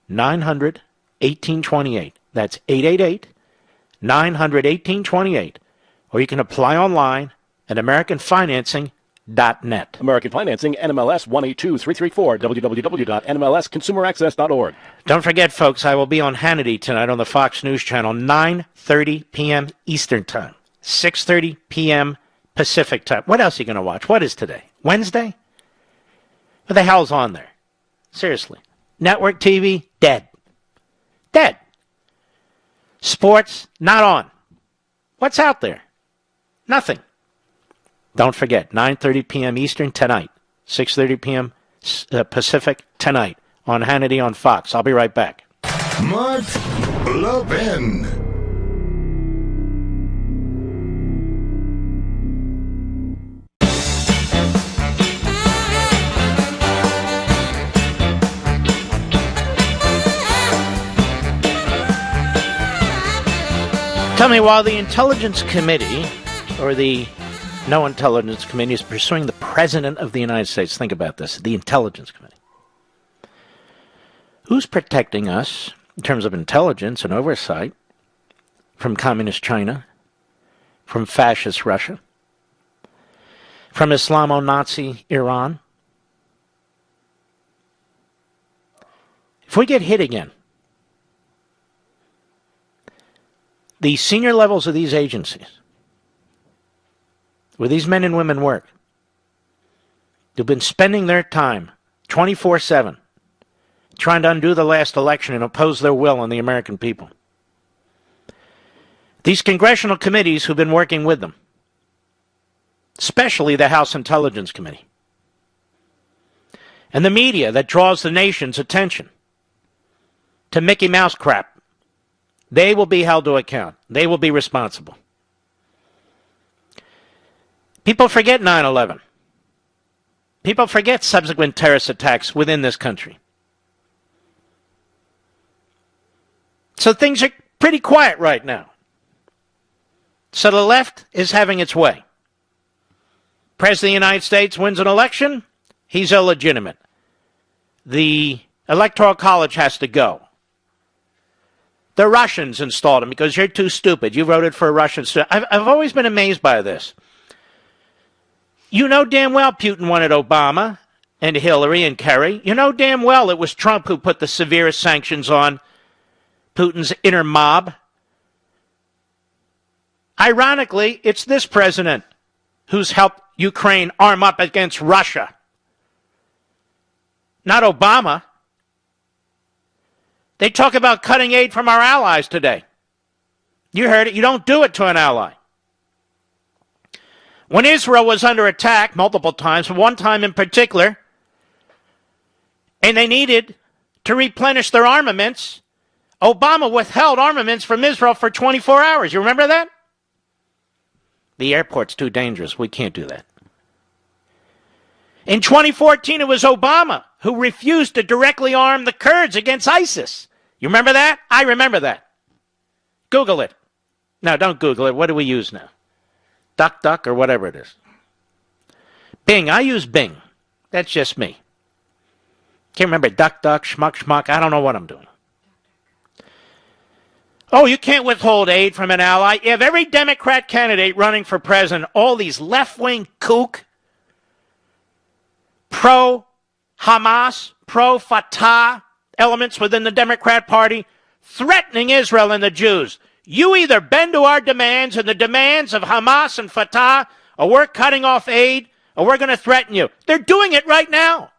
888-900-1828. That's 888-900-1828. Or you can apply online at AmericanFinancing.net. American Financing, NMLS 182334, www.nmlsconsumeraccess.org. Don't forget, folks, I will be on Hannity tonight on the Fox News Channel, 9:30 p.m. Eastern Time, 6:30 p.m. Pacific Time. What else are you going to watch? What is today? Wednesday? What the hell's on there? Seriously. Network TV, dead. Dead. Sports, not on. What's out there? Nothing. Don't forget, 9:30 p.m. Eastern tonight, 6:30 p.m. Pacific tonight on Hannity on Fox. I'll be right back. Mark Levin. Tell me, while the Intelligence Committee, or the No Intelligence Committee, is pursuing the President of the United States, think about this, the Intelligence Committee. Who's protecting us, in terms of intelligence and oversight, from Communist China, from Fascist Russia, from Islamo-Nazi Iran? If we get hit again, the senior levels of these agencies, where these men and women work, who've been spending their time 24/7 trying to undo the last election and oppose their will on the American people. These congressional committees who've been working with them, especially the House Intelligence Committee, and the media that draws the nation's attention to Mickey Mouse crap, they will be held to account. They will be responsible. People forget 9/11. People forget subsequent terrorist attacks within this country. So things are pretty quiet right now. So the left is having its way. President of the United States wins an election, he's illegitimate. The Electoral College has to go. The Russians installed him because you're too stupid. You voted for a Russian. I've always been amazed by this. You know damn well Putin wanted Obama and Hillary and Kerry. You know damn well it was Trump who put the severest sanctions on Putin's inner mob. Ironically, it's this president who's helped Ukraine arm up against Russia. Not Obama. They talk about cutting aid from our allies today. You heard it. You don't do it to an ally. When Israel was under attack multiple times, one time in particular, and they needed to replenish their armaments, Obama withheld armaments from Israel for 24 hours. You remember that? The airport's too dangerous. We can't do that. In 2014, it was Obama who refused to directly arm the Kurds against ISIS. You remember that? I remember that. Google it. No, don't Google it. What do we use now? DuckDuck or whatever it is. Bing. I use Bing. That's just me. Can't remember DuckDuck, Schmuck. I don't know what I'm doing. Oh, you can't withhold aid from an ally. You have every Democrat candidate running for president, all these left-wing kook, pro-Hamas, pro-Fatah elements within the Democrat Party threatening Israel and the Jews. You either bend to our demands and the demands of Hamas and Fatah, or we're cutting off aid, or we're going to threaten you. They're doing it right now.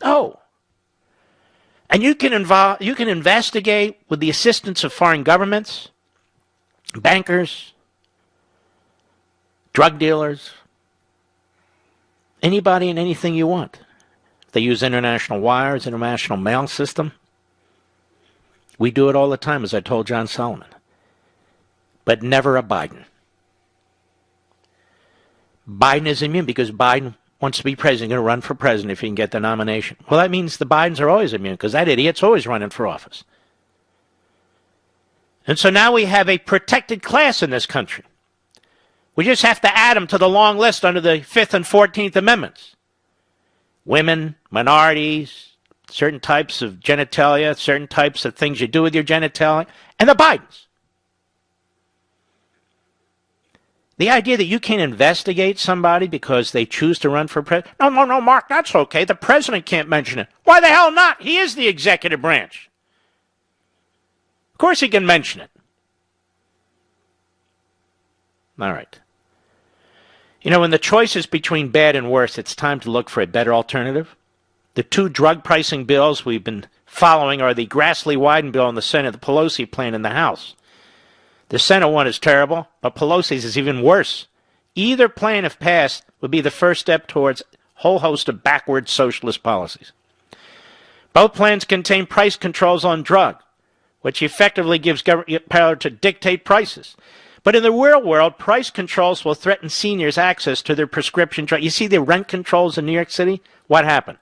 Oh. And you can investigate with the assistance of foreign governments, bankers, drug dealers, anybody and anything you want. They use international wires, international mail system. We do it all the time, as I told John Solomon. But never a Biden. Biden is immune because Biden wants to be president, going to run for president if he can get the nomination. Well, that means the Bidens are always immune because that idiot's always running for office. And so now we have a protected class in this country. We just have to add them to the long list under the 5th and 14th Amendments. Women, minorities, certain types of genitalia, certain types of things you do with your genitalia, and the Bidens. The idea that you can't investigate somebody because they choose to run for president. No, Mark, that's okay. The president can't mention it. Why the hell not? He is the executive branch. Of course he can mention it. All right. You know, when the choice is between bad and worse, it's time to look for a better alternative. The two drug pricing bills we've been following are the Grassley-Wyden bill in the Senate, the Pelosi plan in the House. The Senate one is terrible, but Pelosi's is even worse. Either plan, if passed, would be the first step towards a whole host of backward socialist policies. Both plans contain price controls on drug, which effectively gives government power to dictate prices. But in the real world, price controls will threaten seniors' access to their prescription drug. You see the rent controls in New York City? What happened?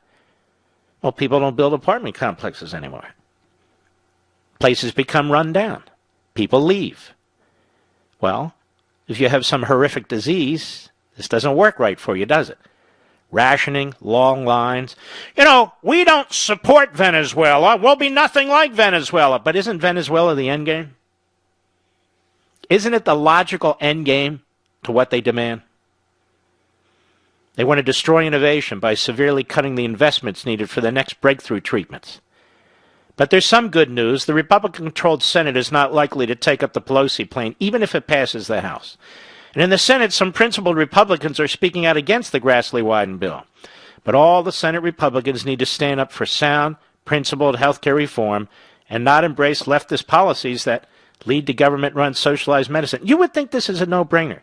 Well, people don't build apartment complexes anymore. Places become run down. People leave. Well, if you have some horrific disease, this doesn't work right for you, does it? Rationing, long lines. You know, we don't support Venezuela. We'll be nothing like Venezuela. But isn't Venezuela the end game? Isn't it the logical end game to what they demand? They want to destroy innovation by severely cutting the investments needed for the next breakthrough treatments. But there's some good news. The Republican-controlled Senate is not likely to take up the Pelosi plan, even if it passes the House. And in the Senate, some principled Republicans are speaking out against the Grassley-Wyden bill. But all the Senate Republicans need to stand up for sound, principled health care reform and not embrace leftist policies that lead to government-run socialized medicine. You would think this is a no-brainer.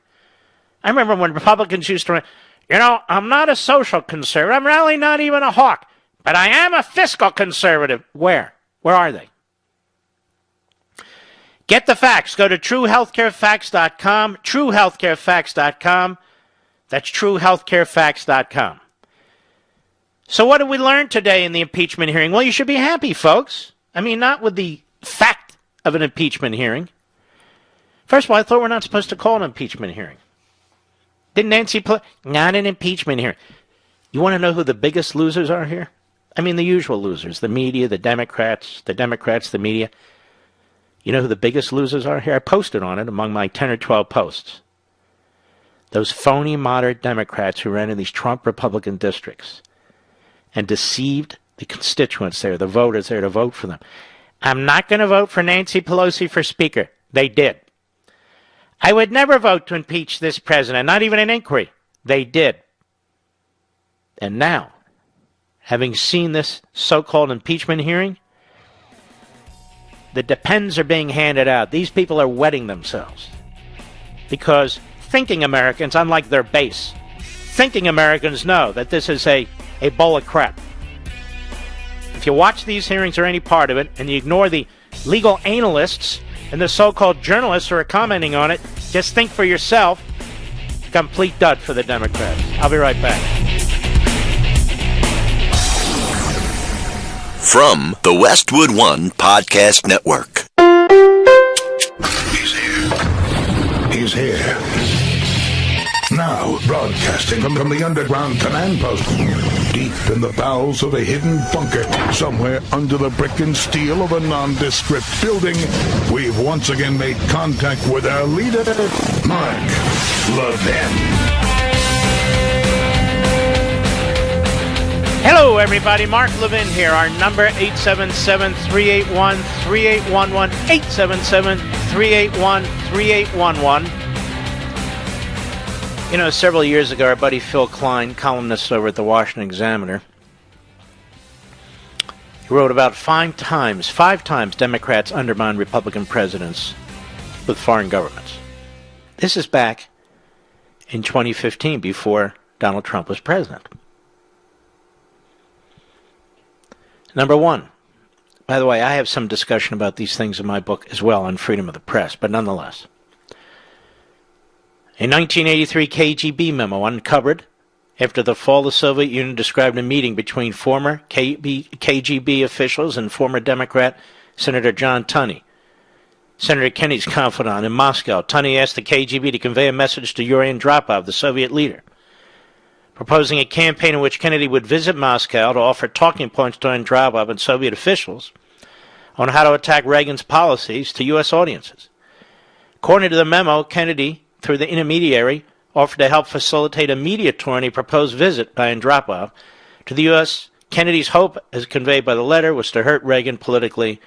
I remember when Republicans used to run, you know, I'm not a social conservative. I'm really not even a hawk. But I am a fiscal conservative. Where? Where are they? Get the facts. Go to truehealthcarefacts.com, truehealthcarefacts.com. That's truehealthcarefacts.com. So what did we learn today in the impeachment hearing? Well, you should be happy, folks. I mean, not with the fact of an impeachment hearing. First of all, I thought we're not supposed to call an impeachment hearing. Didn't Nancy Pelosi? Not an impeachment hearing. You want to know who the biggest losers are here? I mean, the usual losers, the media, the Democrats, the media. You know who the biggest losers are here? I posted on it among my 10 or 12 posts. Those phony moderate Democrats who ran in these Trump Republican districts and deceived the constituents there, the voters there to vote for them. I'm not going to vote for Nancy Pelosi for Speaker. They did. I would never vote to impeach this president, not even an inquiry. They did. And now, having seen this so-called impeachment hearing, the depends are being handed out. These people are wetting themselves. Because thinking Americans, unlike their base, thinking Americans know that this is a bowl of crap. If you watch these hearings or any part of it, and you ignore the legal analysts and the so-called journalists who are commenting on it, just think for yourself. Complete dud for the Democrats. I'll be right back. From the Westwood One Podcast Network. He's here. Now, broadcasting from the underground command post, deep in the bowels of a hidden bunker, somewhere under the brick and steel of a nondescript building, we've once again made contact with our leader, Mark Levin. Hello, everybody. Mark Levin here. Our number, 877-381-3811, 877-381-3811. You know, several years ago, our buddy Phil Klein, columnist over at the Washington Examiner, he wrote about five times Democrats undermine Republican presidents with foreign governments. This is back in 2015, before Donald Trump was president. Number one, by the way, I have some discussion about these things in my book as well on freedom of the press, but nonetheless. A 1983 KGB memo uncovered after the fall of the Soviet Union described a meeting between former KGB officials and former Democrat Senator John Tunney, Senator Kennedy's confidant in Moscow. Tunney asked the KGB to convey a message to Yuri Andropov, the Soviet leader, proposing a campaign in which Kennedy would visit Moscow to offer talking points to Andropov and Soviet officials on how to attack Reagan's policies to U.S. audiences. According to the memo, Kennedy, through the intermediary, offered to help facilitate a media tour on a proposed visit by Andropov to the U.S. Kennedy's hope, as conveyed by the letter, was to hurt Reagan politically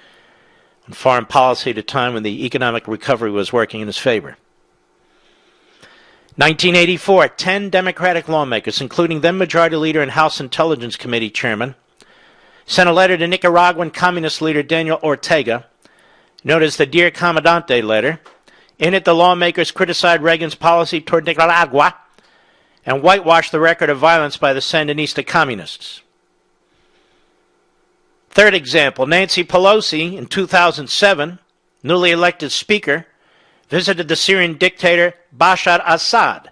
and foreign policy at a time when the economic recovery was working in his favor. 1984, 10 Democratic lawmakers, including then Majority Leader and House Intelligence Committee Chairman, sent a letter to Nicaraguan Communist leader Daniel Ortega, known as the Dear Comandante letter. In it, the lawmakers criticized Reagan's policy toward Nicaragua and whitewashed the record of violence by the Sandinista communists. Third example, Nancy Pelosi, in 2007, newly elected Speaker, visited the Syrian dictator Bashar Assad.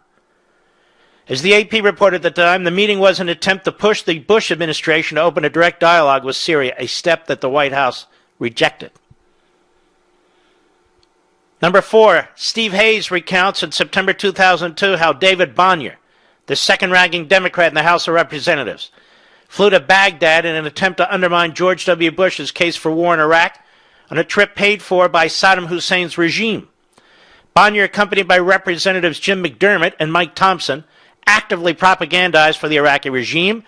As the AP reported at the time, the meeting was an attempt to push the Bush administration to open a direct dialogue with Syria, a step that the White House rejected. Number 4, Steve Hayes recounts in September 2002 how David Bonnier, the second-ranking Democrat in the House of Representatives, flew to Baghdad in an attempt to undermine George W. Bush's case for war in Iraq on a trip paid for by Saddam Hussein's regime. Bonnier, accompanied by Representatives Jim McDermott and Mike Thompson, actively propagandized for the Iraqi regime.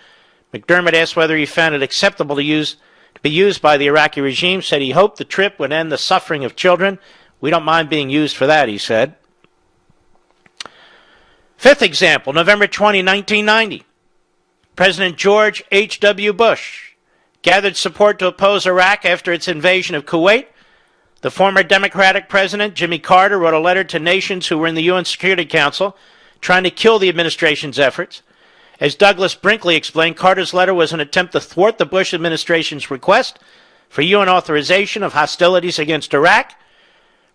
McDermott asked whether he found it acceptable to be used by the Iraqi regime, said he hoped the trip would end the suffering of children. We don't mind being used for that, he said. Fifth example, November 20, 1990. President George H.W. Bush gathered support to oppose Iraq after its invasion of Kuwait. The former Democratic president, Jimmy Carter, wrote a letter to nations who were in the UN Security Council trying to kill the administration's efforts. As Douglas Brinkley explained, Carter's letter was an attempt to thwart the Bush administration's request for UN authorization of hostilities against Iraq.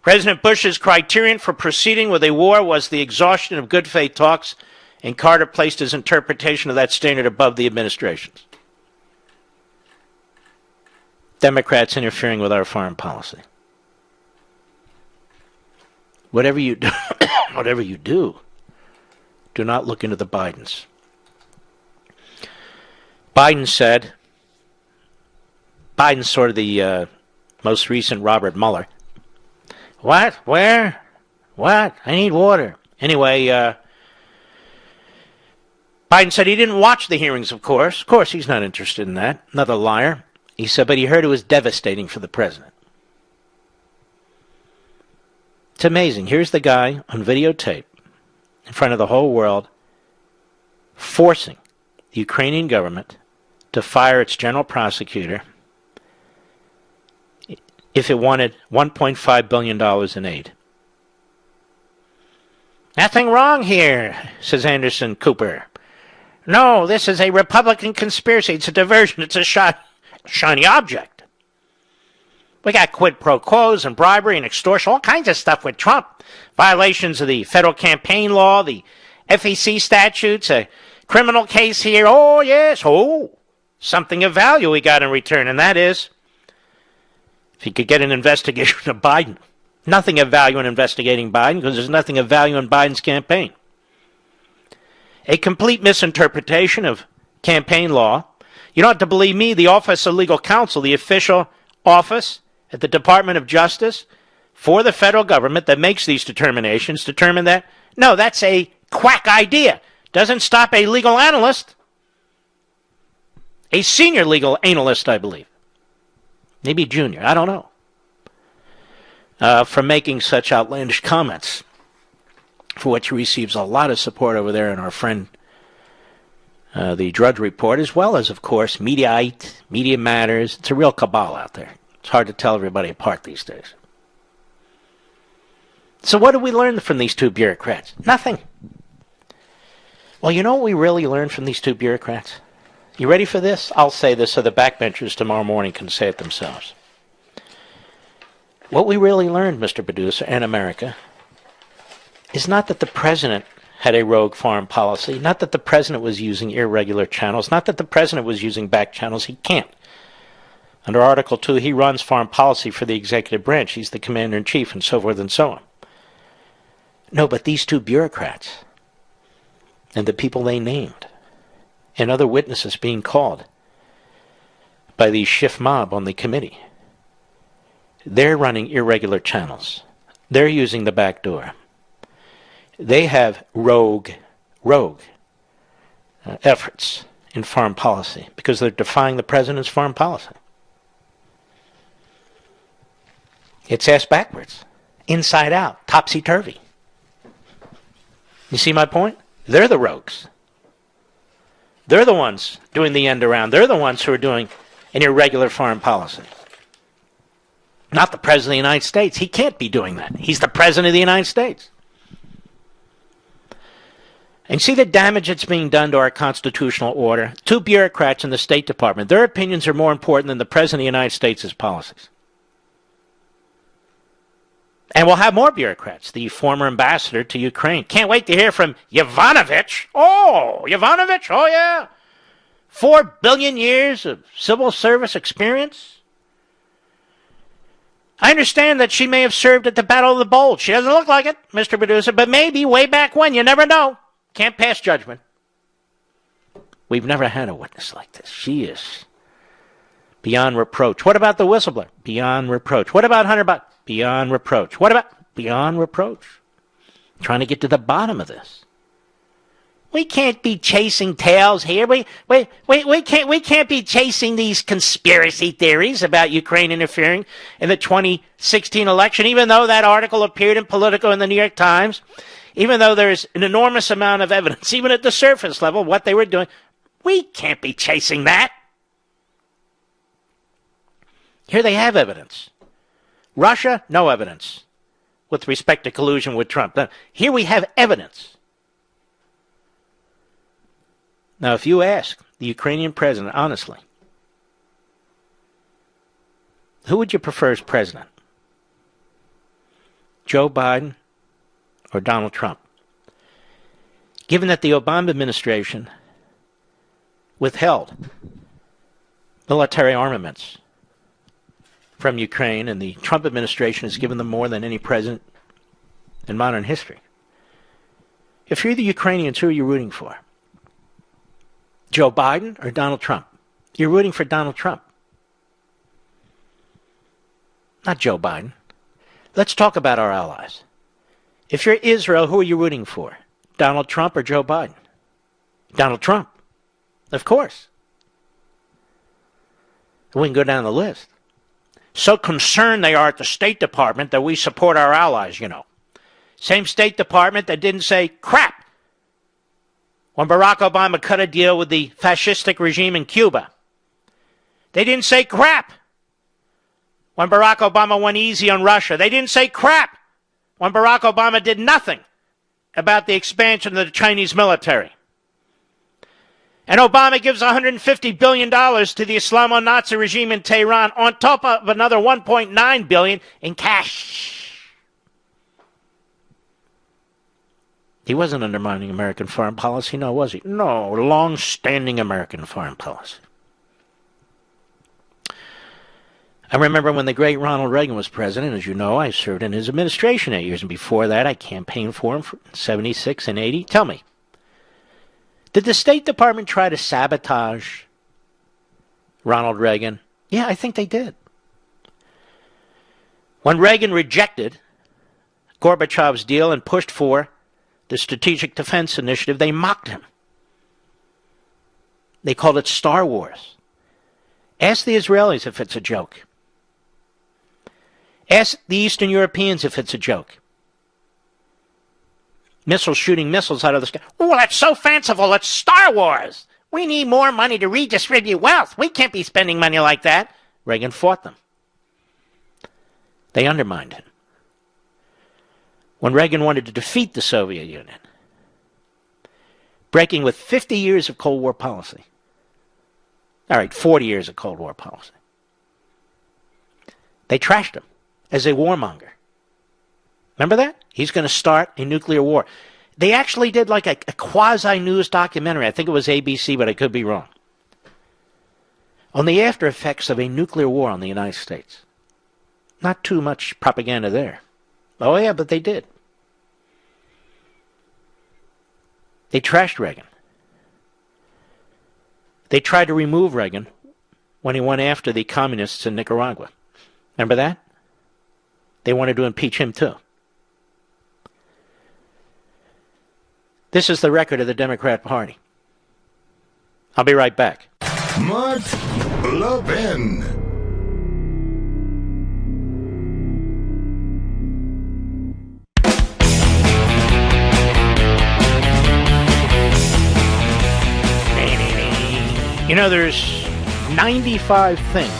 President Bush's criterion for proceeding with a war was the exhaustion of good faith talks, and Carter placed his interpretation of that standard above the administration's. Democrats interfering with our foreign policy. whatever you do, whatever you do not look into the Bidens. Biden's sort of the most recent Robert Mueller. What? Where? What? I need water. Anyway, Biden said he didn't watch the hearings, of course. Of course, he's not interested in that. Another liar. He said, but he heard it was devastating for the president. It's amazing. Here's the guy on videotape in front of the whole world forcing the Ukrainian government to fire its general prosecutor if it wanted $1.5 billion in aid. Nothing wrong here, says Anderson Cooper. No, this is a Republican conspiracy. It's a diversion. It's a shiny object. We got quid pro quos and bribery and extortion, all kinds of stuff with Trump. Violations of the federal campaign law, the FEC statutes, a criminal case here. Oh, yes. Oh, something of value we got in return, and that is if he could get an investigation of Biden. Nothing of value in investigating Biden because there's nothing of value in Biden's campaign. A complete misinterpretation of campaign law. You don't have to believe me. The Office of Legal Counsel, the official office at the Department of Justice for the federal government that makes these determinations, determined that, no, that's a quack idea. Doesn't stop a legal analyst, a senior legal analyst, I believe. Maybe junior, I don't know. From making such outlandish comments, for which he receives a lot of support over there in our friend, the Drudge Report, as well as, of course, Mediaite, Media Matters. It's a real cabal out there. It's hard to tell everybody apart these days. So what did we learn from these two bureaucrats? Nothing. Well, you know what we really learned from these two bureaucrats? You ready for this? I'll say this so the backbenchers tomorrow morning can say it themselves. What we really learned, Mr. Producer, and America, is not that the president had a rogue foreign policy, not that the president was using irregular channels, not that the president was using back channels. He can't. Under Article 2, he runs foreign policy for the executive branch. He's the commander-in-chief and so forth and so on. No, but these two bureaucrats and the people they named and other witnesses being called by the Schiff mob on the committee, they're running irregular channels. They're using the back door. They have rogue efforts in foreign policy because they're defying the president's foreign policy. It's ass backwards, inside out, topsy-turvy. You see my point? They're the rogues. They're the ones doing the end around. They're the ones who are doing an irregular foreign policy. Not the President of the United States. He can't be doing that. He's the President of the United States. And see the damage that's being done to our constitutional order? Two bureaucrats in the State Department. Their opinions are more important than the President of the United States' policies. And we'll have more bureaucrats. The former ambassador to Ukraine. Can't wait to hear from Yovanovitch. Oh, Yovanovitch. Oh, yeah. 4 billion years of civil service experience. I understand that she may have served at the Battle of the Bulge. She doesn't look like it, Mr. Producer, but maybe way back when. You never know. Can't pass judgment. We've never had a witness like this. She is beyond reproach. What about the whistleblower? Beyond reproach. What about Hunter Biden? Beyond reproach. What about beyond reproach? Trying to get to the bottom of this. We can't be chasing tails here. We can't be chasing these conspiracy theories about Ukraine interfering in the 2016 election, even though that article appeared in Politico and the New York Times, even though there's an enormous amount of evidence, even at the surface level, what they were doing. We can't be chasing that. Here they have evidence. Russia, no evidence with respect to collusion with Trump. Now, here we have evidence. Now, if you ask the Ukrainian president, honestly, who would you prefer as president? Joe Biden or Donald Trump? Given that the Obama administration withheld military armaments from Ukraine and the Trump administration has given them more than any president in modern history. If you're the Ukrainians, who are you rooting for? Joe Biden or Donald Trump? You're rooting for Donald Trump. Not Joe Biden. Let's talk about our allies. If you're Israel, who are you rooting for? Donald Trump or Joe Biden? Donald Trump. Of course. We can go down the list. So concerned they are at the State Department that we support our allies, you know. Same State Department that didn't say crap when Barack Obama cut a deal with the fascistic regime in Cuba. They didn't say crap when Barack Obama went easy on Russia. They didn't say crap when Barack Obama did nothing about the expansion of the Chinese military. And Obama gives $150 billion to the Islamo-Nazi regime in Tehran on top of another $1.9 billion in cash. He wasn't undermining American foreign policy, no, was he? No, long-standing American foreign policy. I remember when the great Ronald Reagan was president. As you know, I served in his administration 8 years, and before that I campaigned for him for 76 and 80. Tell me, did the State Department try to sabotage Ronald Reagan? Yeah, I think they did. When Reagan rejected Gorbachev's deal and pushed for the Strategic Defense Initiative, they mocked him. They called it Star Wars. Ask the Israelis if it's a joke. Ask the Eastern Europeans if it's a joke. Missiles shooting missiles out of the sky. Oh, that's so fanciful. It's Star Wars. We need more money to redistribute wealth. We can't be spending money like that. Reagan fought them. They undermined him. When Reagan wanted to defeat the Soviet Union, breaking with 50 years of Cold War policy. All right, 40 years of Cold War policy. They trashed him as a warmonger. Remember that? He's going to start a nuclear war. They actually did like a quasi-news documentary. I think it was ABC, but I could be wrong. On the after effects of a nuclear war on the United States. Not too much propaganda there. Oh yeah, but they did. They trashed Reagan. They tried to remove Reagan when he went after the communists in Nicaragua. Remember that? They wanted to impeach him too. This is the record of the Democrat Party. I'll be right back. Mark Levin. You know, there's 95 things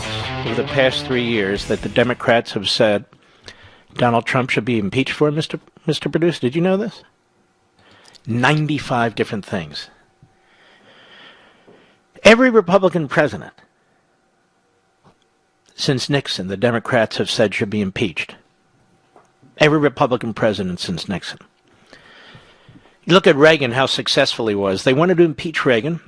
over the past 3 years that the Democrats have said Donald Trump should be impeached for, Mr. Producer. Did you know this? 95 different things. Every Republican president since Nixon, the Democrats have said should be impeached. Every Republican president since Nixon. You look at Reagan, how successful he was. They wanted to impeach Reagan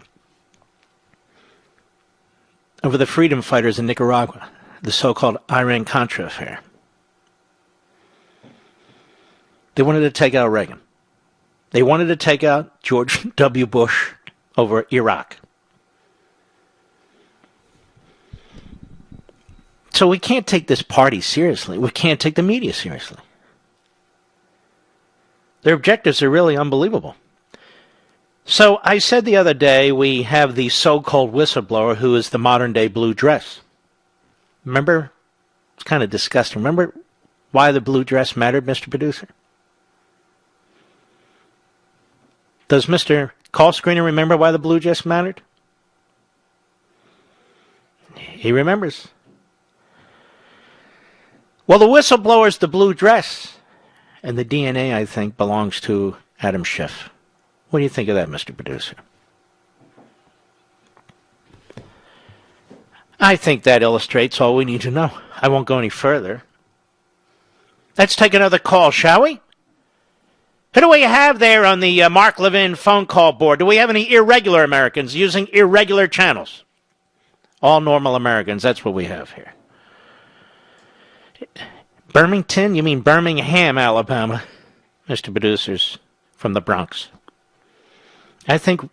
over the freedom fighters in Nicaragua, the so-called Iran-Contra affair. They wanted to take out Reagan. They wanted to take out George W. Bush over Iraq. So we can't take this party seriously. We can't take the media seriously. Their objectives are really unbelievable. So I said the other day we have the so-called whistleblower who is the modern-day blue dress. Remember? It's kind of disgusting. Remember why the blue dress mattered, Mr. Producer? Does Mr. Call Screener remember why the blue dress mattered? He remembers. Well, the whistleblower's the blue dress, and the DNA, I think, belongs to Adam Schiff. What do you think of that, Mr. Producer? I think that illustrates all we need to know. I won't go any further. Let's take another call, shall we? Who do we have there on the Mark Levin phone call board? Do we have any irregular Americans using irregular channels? All normal Americans, that's what we have here. Birmingham? You mean Birmingham, Alabama. Mr. Producers, from the Bronx. I think,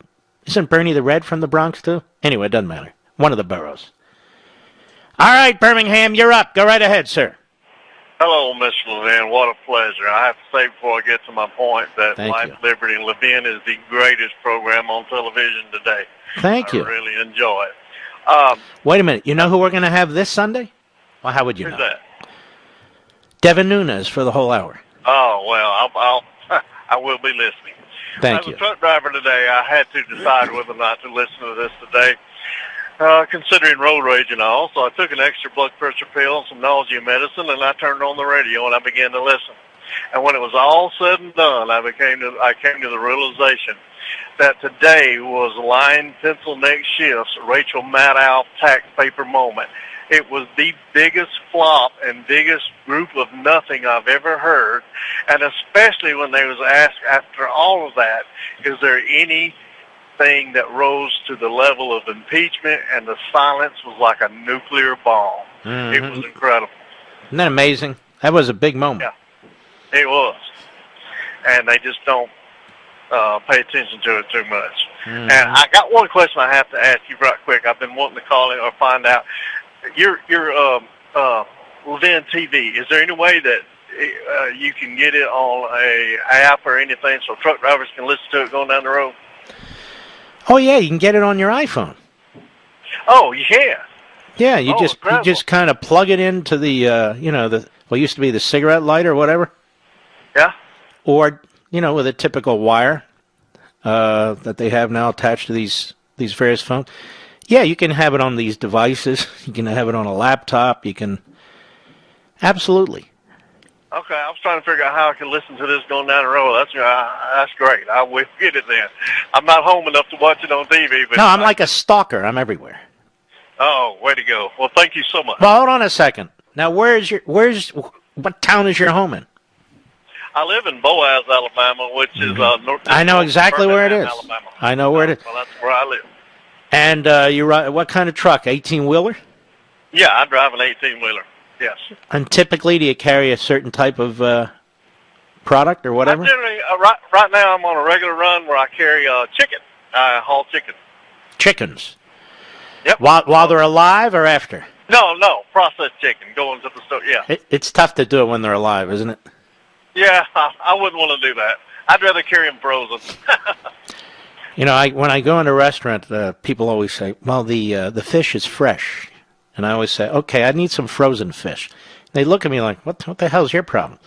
isn't Bernie the Red from the Bronx, too? Anyway, it doesn't matter. One of the boroughs. All right, Birmingham, you're up. Go right ahead, sir. Hello, Mr. Levin. What a pleasure. I have to say before I get to my point that Thank Life, you. Liberty, and Levin is the greatest program on television today. Thank you. I really enjoy it. Wait a minute. You know who we're going to have this Sunday? Well, how would you Who's know? that? Devin Nunes for the whole hour. Oh, well, I will be listening. Thank As you. a truck driver today, I had to decide whether or not to listen to this today, considering road rage and all. So I took an extra blood pressure pill, some nausea medicine, and I turned on the radio and I began to listen. And when it was all said and done, I came to the realization that today was line pencil neck shifts, Rachel Maddow tax paper moment. It was the biggest flop and biggest group of nothing I've ever heard, and especially when they was asked after all of that, is there anything that rose to the level of impeachment, and the silence was like a nuclear bomb. Mm-hmm. It was incredible. Isn't that amazing? That was a big moment. Yeah, it was. And they just don't pay attention to it too much. Mm-hmm. And I got one question I have to ask you right quick. I've been wanting to call in or find out. Your Levin TV, is there any way that you can get it on a app or anything so truck drivers can listen to it going down the road? Oh, yeah, you can get it on your iPhone. Oh, you can? Yeah, you incredible. just kind of plug it into the, what used to be the cigarette lighter or whatever. Yeah. Or, with a typical wire that they have now attached to these various phones. Yeah, you can have it on these devices. You can have it on a laptop. You can... Absolutely. Okay, I was trying to figure out how I can listen to this going down the road. That's great. I will get it then. I'm not home enough to watch it on TV. But No, I'm like a stalker. I'm everywhere. Oh, way to go. Well, thank you so much. Well, hold on a second. Now, what town is your home in? I live in Boaz, Alabama, which is north. I know exactly where it is. Alabama. I know where it is. Well, that's where I live. And you ride what kind of truck? 18-wheeler? Yeah, I drive an 18-wheeler. Yes. And typically, do you carry a certain type of product or whatever? I generally, right now, I'm on a regular run where I carry chicken. I haul chicken. Chickens. Yep. While they're alive or after? No, processed chicken going to the store. Yeah. It's tough to do it when they're alive, isn't it? Yeah, I wouldn't want to do that. I'd rather carry them frozen. When I go into a restaurant, people always say, well, the fish is fresh. And I always say, okay, I need some frozen fish. They look at me like, what the hell's your problem?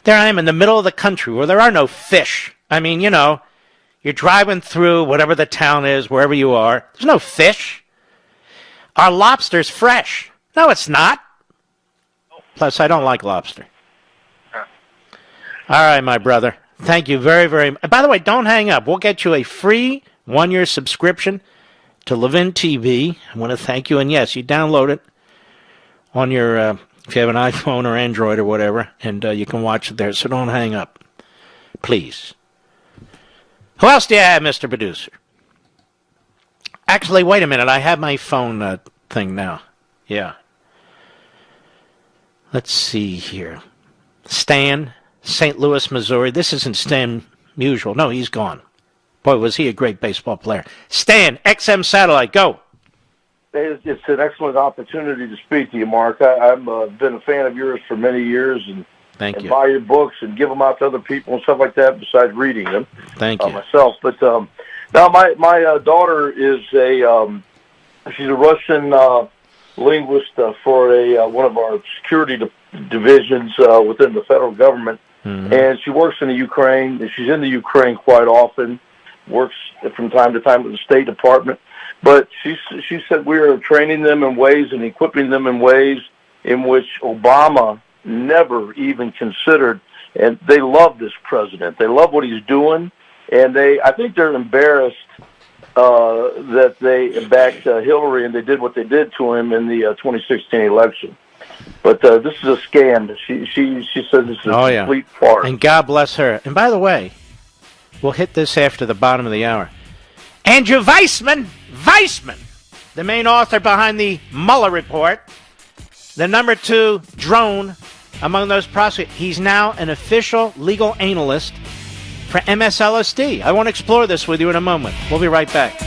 There I am in the middle of the country where there are no fish. I mean, you're driving through whatever the town is, wherever you are. There's no fish. Our lobster's fresh. No, it's not. Plus, I don't like lobster. All right, my brother. Thank you very, very much. By the way, don't hang up. We'll get you a free one-year subscription to Levin TV. I want to thank you. And yes, you download it on your, if you have an iPhone or Android or whatever, and you can watch it there. So don't hang up, please. Who else do you have, Mr. Producer? Actually, wait a minute. I have my phone thing now. Yeah. Let's see here. Stan, St. Louis, Missouri. This isn't Stan Musial. No, he's gone. Boy, was he a great baseball player. Stan, XM Satellite, go. It's an excellent opportunity to speak to you, Mark. I've been a fan of yours for many years, and Thank you. Buy your books and give them out to other people and stuff like that. Besides reading them, Thank you. Myself. But now my daughter is she's a Russian linguist for one of our security divisions within the federal government, and she works in the Ukraine. And she's in the Ukraine quite often. Works from time to time with the State Department. But she said we are training them in ways and equipping them in ways in which Obama never even considered. And they love this president. They love what he's doing. And I think they're embarrassed that they backed Hillary and they did what they did to him in the 2016 election. But this is a scam. She says this is a complete farce. And God bless her. And by the way, we'll hit this after the bottom of the hour. Andrew Weissman, the main author behind the Mueller report, the #2 drone among those prosecutors. He's now an official legal analyst for MSLSD. I want to explore this with you in a moment. We'll be right back.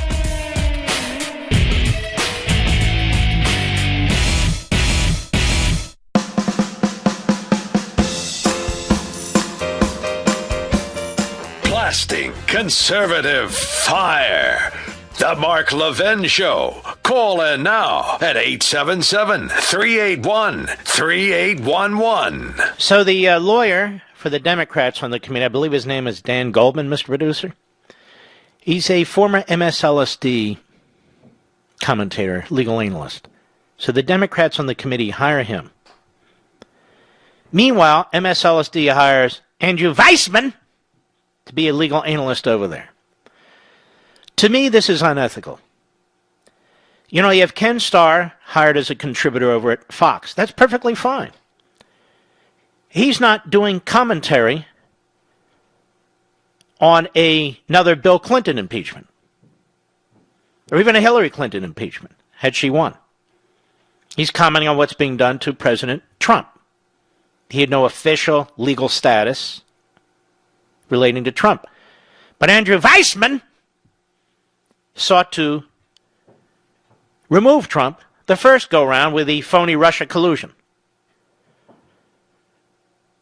Blasting conservative fire. The Mark Levin Show. Call in now at 877-381-3811. So the lawyer for the Democrats on the committee, I believe his name is Dan Goldman, Mr. Producer. He's a former MSLSD commentator, legal analyst. So the Democrats on the committee hire him. Meanwhile, MSLSD hires Andrew Weissman to be a legal analyst over there. To me, this is unethical. You know, you have Ken Starr hired as a contributor over at Fox. That's perfectly fine. He's not doing commentary on another Bill Clinton impeachment or even a Hillary Clinton impeachment, had she won. He's commenting on what's being done to President Trump. He had no official legal status relating to Trump. But Andrew Weissman sought to remove Trump the first go-round with the phony Russia collusion.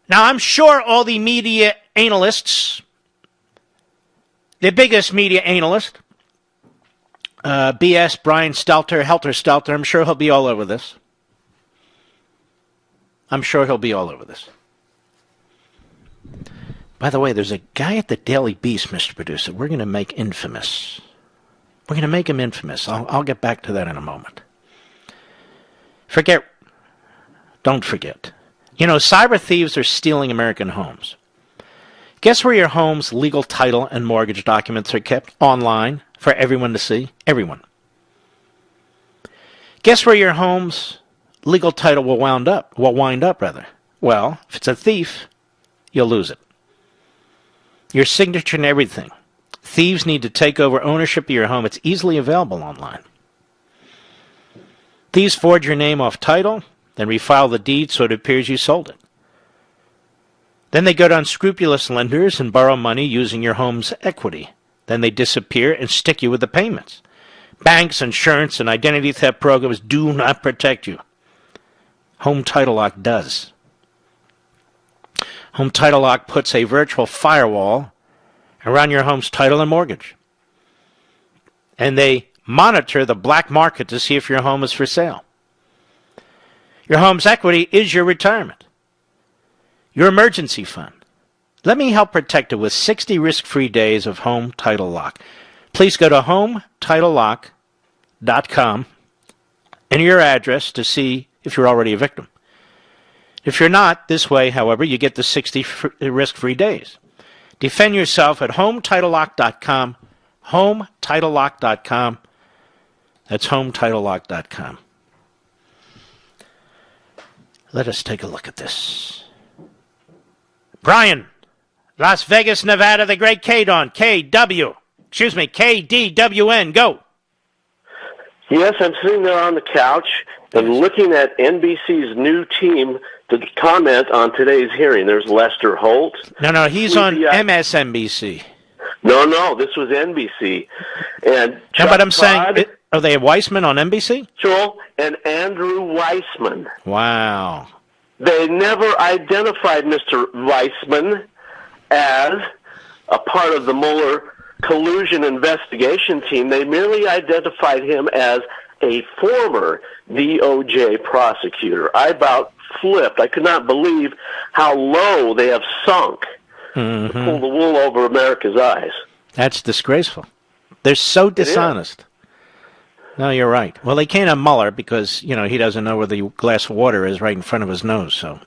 Now, I'm sure all the media analysts, the biggest media analyst, BS, Brian Stelter, Helter Stelter, I'm sure he'll be all over this. I'm sure he'll be all over this. By the way, there's a guy at the Daily Beast, Mr. Producer, we're going to make infamous. We're going to make him infamous. I'll get back to that in a moment. Don't forget. You know, cyber thieves are stealing American homes. Guess where your home's legal title and mortgage documents are kept? Online for everyone to see. Everyone. Guess where your home's legal title will wind up. Well, if it's a thief, you'll lose it. Your signature and everything. Thieves need to take over ownership of your home. It's easily available online. Thieves forge your name off title, then refile the deed so it appears you sold it. Then they go to unscrupulous lenders and borrow money using your home's equity. Then they disappear and stick you with the payments. Banks, insurance, and identity theft programs do not protect you. Home Title Lock does. Home Title Lock puts a virtual firewall around your home's title and mortgage. And they monitor the black market to see if your home is for sale. Your home's equity is your retirement, your emergency fund. Let me help protect it with 60 risk-free days of Home Title Lock. Please go to HomeTitleLock.com, enter your address to see if you're already a victim. If you're not, this way, however, you get the 60 risk-free days. Defend yourself at HomeTitleLock.com, HomeTitleLock.com. That's HomeTitleLock.com. Let us take a look at this. Brian, Las Vegas, Nevada, the great KDWN, KDWN, go. Yes, I'm sitting there on the couch and looking at NBC's new team to comment on today's hearing. There's Lester Holt. No, he's on MSNBC. No, this was NBC. And no, but I'm saying, are they Weissman on NBC? Joel and Andrew Weissman. Wow. They never identified Mr. Weissman as a part of the Mueller collusion investigation team. They merely identified him as a former DOJ prosecutor. I about flipped. I could not believe how low they have sunk to pull the wool over America's eyes. That's disgraceful. They're so dishonest. No, you're right. Well, they can't have Mueller because, he doesn't know where the glass of water is right in front of his nose, so.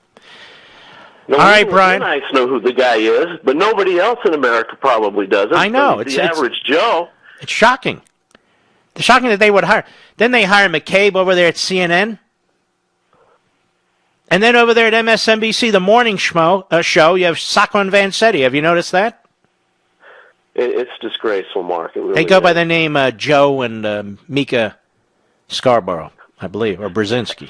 No, all right, Brian. I know who the guy is, but nobody else in America probably doesn't. I know. It's the average Joe. It's shocking. It's shocking that they would hire. Then they hire McCabe over there at CNN. And then over there at MSNBC, the morning show, you have Sacco and Vanzetti. Have you noticed that? It's disgraceful, Mark. It really they go is. by the name Joe and Mika Scarborough, I believe, or Brzezinski.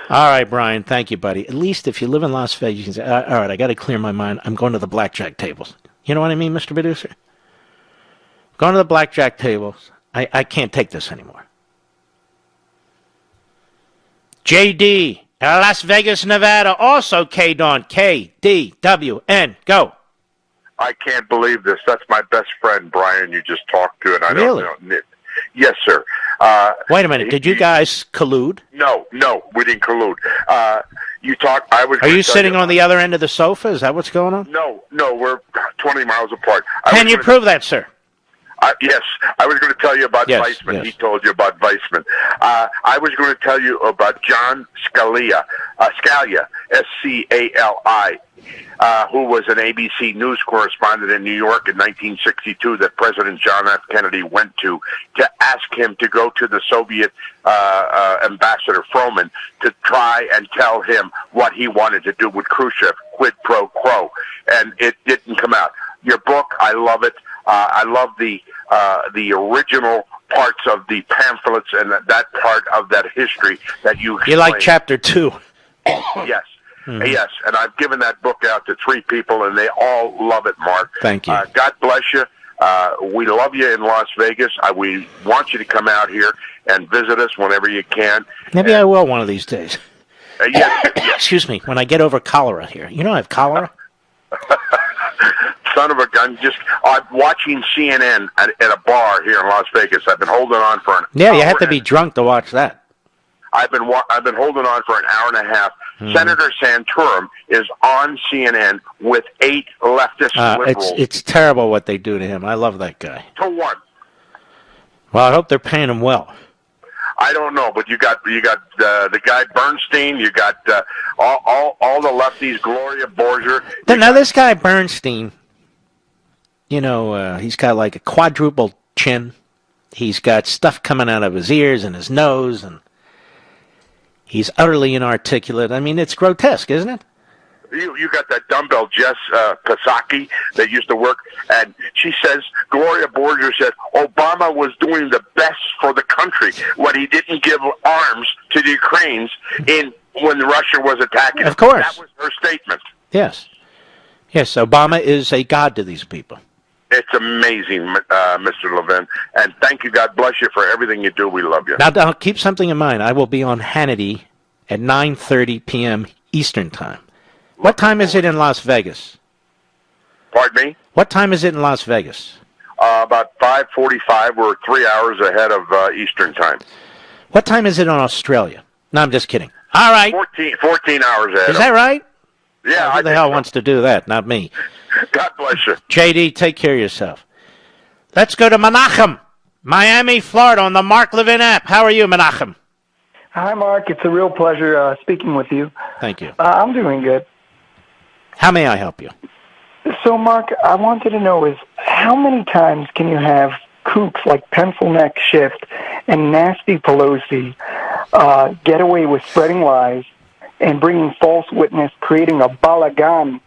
All right, Brian. Thank you, buddy. At least if you live in Las Vegas, you can say, all right, I got to clear my mind. I'm going to the blackjack tables. You know what I mean, Mr. Producer? Going to the blackjack tables. I can't take this anymore. JD, Las Vegas, Nevada. Also K-Dawn. KDWN. Go. I can't believe this. That's my best friend, Brian, you just talked to, and I Really? don't know. Yes, sir. Wait a minute. Did you guys collude? No, we didn't collude. You talk. I was. Are you sitting on the other end of the sofa? Is that what's going on? No, we're 20 miles apart. Can you prove that, sir? Yes, I was going to tell you about Weissman. Yes. He told you about Weissman. I was going to tell you about John Scalia, S-C-A-L-I, who was an ABC News correspondent in New York in 1962 that President John F. Kennedy went to ask him to go to the Soviet ambassador Froman to try and tell him what he wanted to do with Khrushchev, quid pro quo, and it didn't come out. Your book, I love it. I love the original parts of the pamphlets and that part of that history that you explained. You like chapter 2. Yes. Yes, and I've given that book out to 3 people, and they all love it, Mark. Thank you. God bless you. We love you in Las Vegas. We want you to come out here and visit us whenever you can. Maybe I will one of these days. Yes. Excuse me, when I get over cholera here. You know I have cholera? Son of a gun! I'm watching CNN at a bar here in Las Vegas. I've been holding on for an Yeah, you hour have to be drunk to watch that. I've been holding on for an hour and a half. Senator Santorum is on CNN with 8 leftist liberals. It's terrible what they do to him. I love that guy. To one. Well, I hope they're paying him well. I don't know, but you got the guy Bernstein. You got all the lefties. Gloria Borger. Now this guy Bernstein, you know, he's got like a quadruple chin. He's got stuff coming out of his ears and his nose, and he's utterly inarticulate. I mean, it's grotesque, isn't it? You got that dumbbell Jess Psaki that used to work, and she says, Gloria Borger said, Obama was doing the best for the country when he didn't give arms to the Ukrainians when Russia was attacking. Of course. That was her statement. Yes. Yes, Obama is a god to these people. It's amazing, Mr. Levin, and thank you. God bless you for everything you do. We love you. Now, keep something in mind. I will be on Hannity at 9:30 p.m. Eastern Time. What time is it in Las Vegas? Pardon me? What time is it in Las Vegas? About 5:45. We're 3 hours ahead of Eastern Time. What time is it in Australia? No, I'm just kidding. All right. 14 hours ahead. Is that right? Yeah. Who the hell wants to do that? Not me. God bless you. JD, take care of yourself. Let's go to Menachem, Miami, Florida, on the Mark Levin app. How are you, Menachem? Hi, Mark. It's a real pleasure speaking with you. Thank you. I'm doing good. How may I help you? So, Mark, I wanted to know is how many times can you have kooks like Pencil Neck Shift and Nasty Pelosi get away with spreading lies and bringing false witness, creating a balagan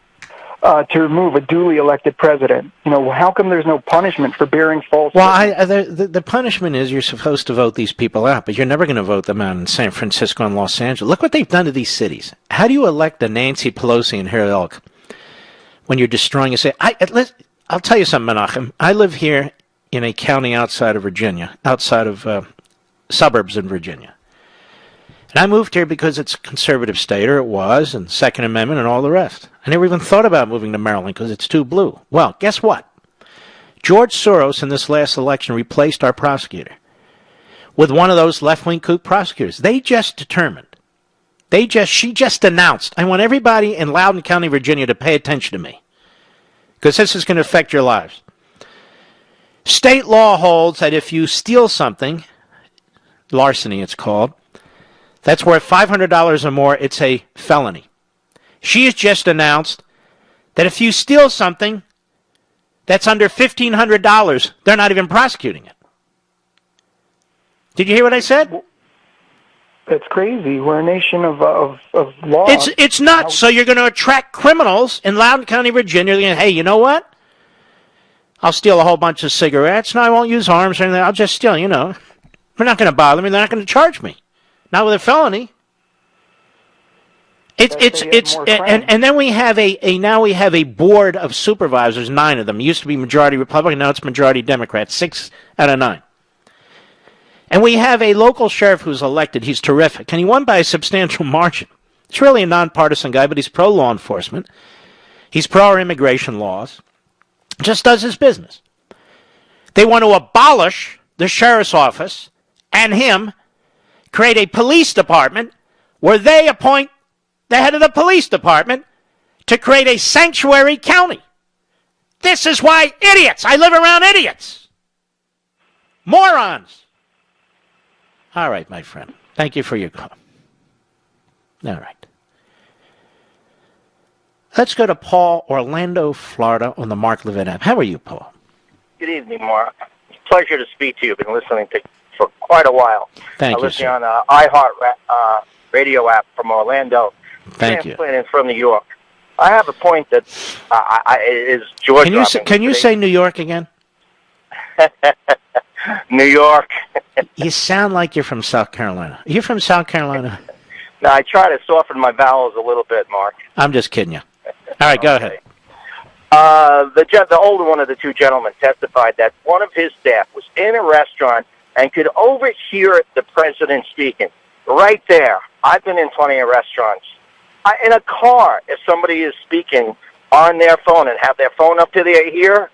to remove a duly elected president? You know, how come there's no punishment for bearing false witness? The punishment is you're supposed to vote these people out, but you're never going to vote them out in San Francisco and Los Angeles. Look what they've done to these cities. How do you elect a Nancy Pelosi and her ilk when you're destroying a city? I'll tell you something, Menachem. I live here in a county outside of Virginia, outside of suburbs in Virginia. And I moved here because it's a conservative state, or it was, and Second Amendment and all the rest. I never even thought about moving to Maryland because it's too blue. Well, guess what? George Soros in this last election replaced our prosecutor with one of those left-wing kook prosecutors. They just determined. She just announced, I want everybody in Loudoun County, Virginia to pay attention to me because this is going to affect your lives. State law holds that if you steal something, larceny it's called, that's worth $500 or more, it's a felony. She has just announced that if you steal something that's under $1,500, they're not even prosecuting it. Did you hear what I said? That's crazy. We're a nation of law. It's nuts. So you're going to attract criminals in Loudoun County, Virginia. They're going to, hey, you know what? I'll steal a whole bunch of cigarettes. No, I won't use arms or anything. I'll just steal, you know. They're not going to bother me. They're not going to charge me. Not with a felony. And then we have now we have a board of supervisors, 9 of them. It used to be majority Republican, now it's majority Democrat, 6 out of 9. And we have a local sheriff who's elected. He's terrific, and he won by a substantial margin. He's really a nonpartisan guy, but he's pro-law enforcement. He's pro immigration laws. Just does his business. They want to abolish the sheriff's office and him, create a police department where they appoint the head of the police department to create a sanctuary county. This is why idiots. I live around idiots. Morons. All right, my friend. Thank you for your call. All right. Let's go to Paul, Orlando, Florida, on the Mark Levin app. How are you, Paul? Good evening, Mark. Pleasure to speak to you. Been listening to for quite a while. Thank you, listening sir. on the iHeart radio app from Orlando. Thank you. Transplanted from New York. I have a point that is George. Can you say New York again? New York. You sound like you're from South Carolina. Are you from South Carolina? No, I try to soften my vowels a little bit, Mark. I'm just kidding you. All right, go ahead. The older one of the two gentlemen testified that one of his staff was in a restaurant and could overhear the president speaking. Right there. I've been in plenty of restaurants. In a car, if somebody is speaking on their phone and have their phone up to their ear,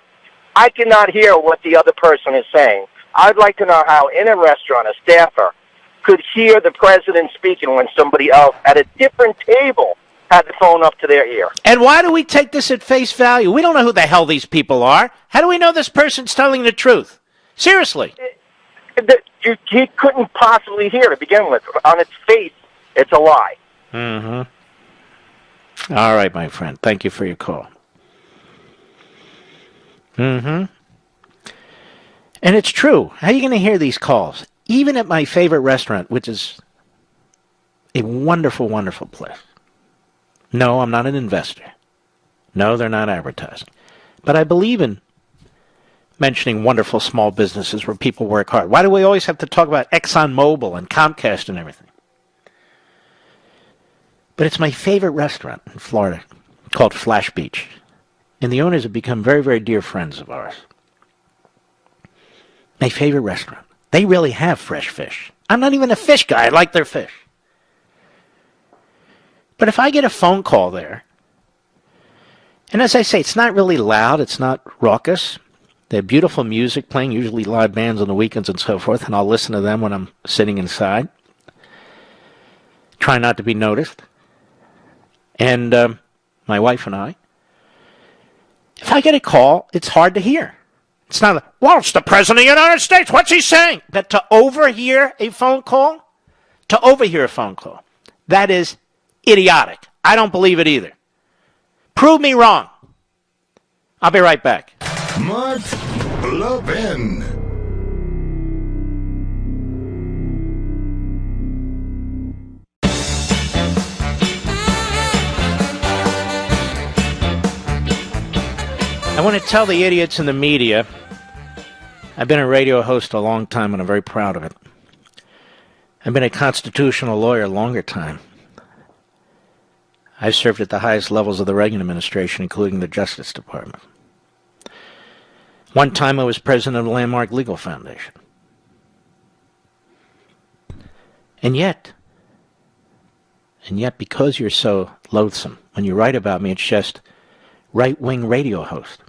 I cannot hear what the other person is saying. I'd like to know how in a restaurant a staffer could hear the president speaking when somebody else at a different table had the phone up to their ear. And why do we take this at face value? We don't know who the hell these people are. How do we know this person's telling the truth? Seriously. He couldn't possibly hear to begin with. On its face, it's a lie. Mm-hmm. All right, my friend. Thank you for your call. Mm-hmm. And it's true. How are you going to hear these calls? Even at my favorite restaurant, which is a wonderful, wonderful place. No, I'm not an investor. No, they're not advertising. But I believe in mentioning wonderful small businesses where people work hard. Why do we always have to talk about ExxonMobil and Comcast and everything? But it's my favorite restaurant in Florida called Flash Beach. And the owners have become very, very dear friends of ours. My favorite restaurant. They really have fresh fish. I'm not even a fish guy. I like their fish. But if I get a phone call there, and as I say, it's not really loud, it's not raucous. They have beautiful music playing, usually live bands on the weekends and so forth, and I'll listen to them when I'm sitting inside. Try not to be noticed. And my wife and I, if I get a call, it's hard to hear. It's not like, well, it's the President of the United States. What's he saying? But to overhear a phone call, that is idiotic. I don't believe it either. Prove me wrong. I'll be right back. Mark Levin. I want to tell the idiots in the media, I've been a radio host a long time and I'm very proud of it. I've been a constitutional lawyer a longer time. I've served at the highest levels of the Reagan administration, including the Justice Department. One time I was president of the Landmark Legal Foundation. And yet, because you're so loathsome, when you write about me, it's just right-wing radio host.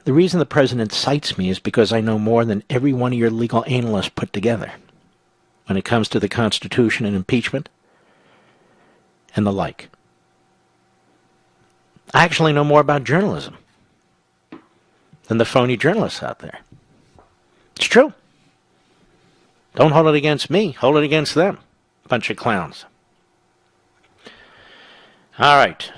The reason the president cites me is because I know more than every one of your legal analysts put together when it comes to the Constitution and impeachment and the like. I actually know more about journalism than the phony journalists out there. It's true. Don't hold it against me. Hold it against them. Bunch of clowns. All right.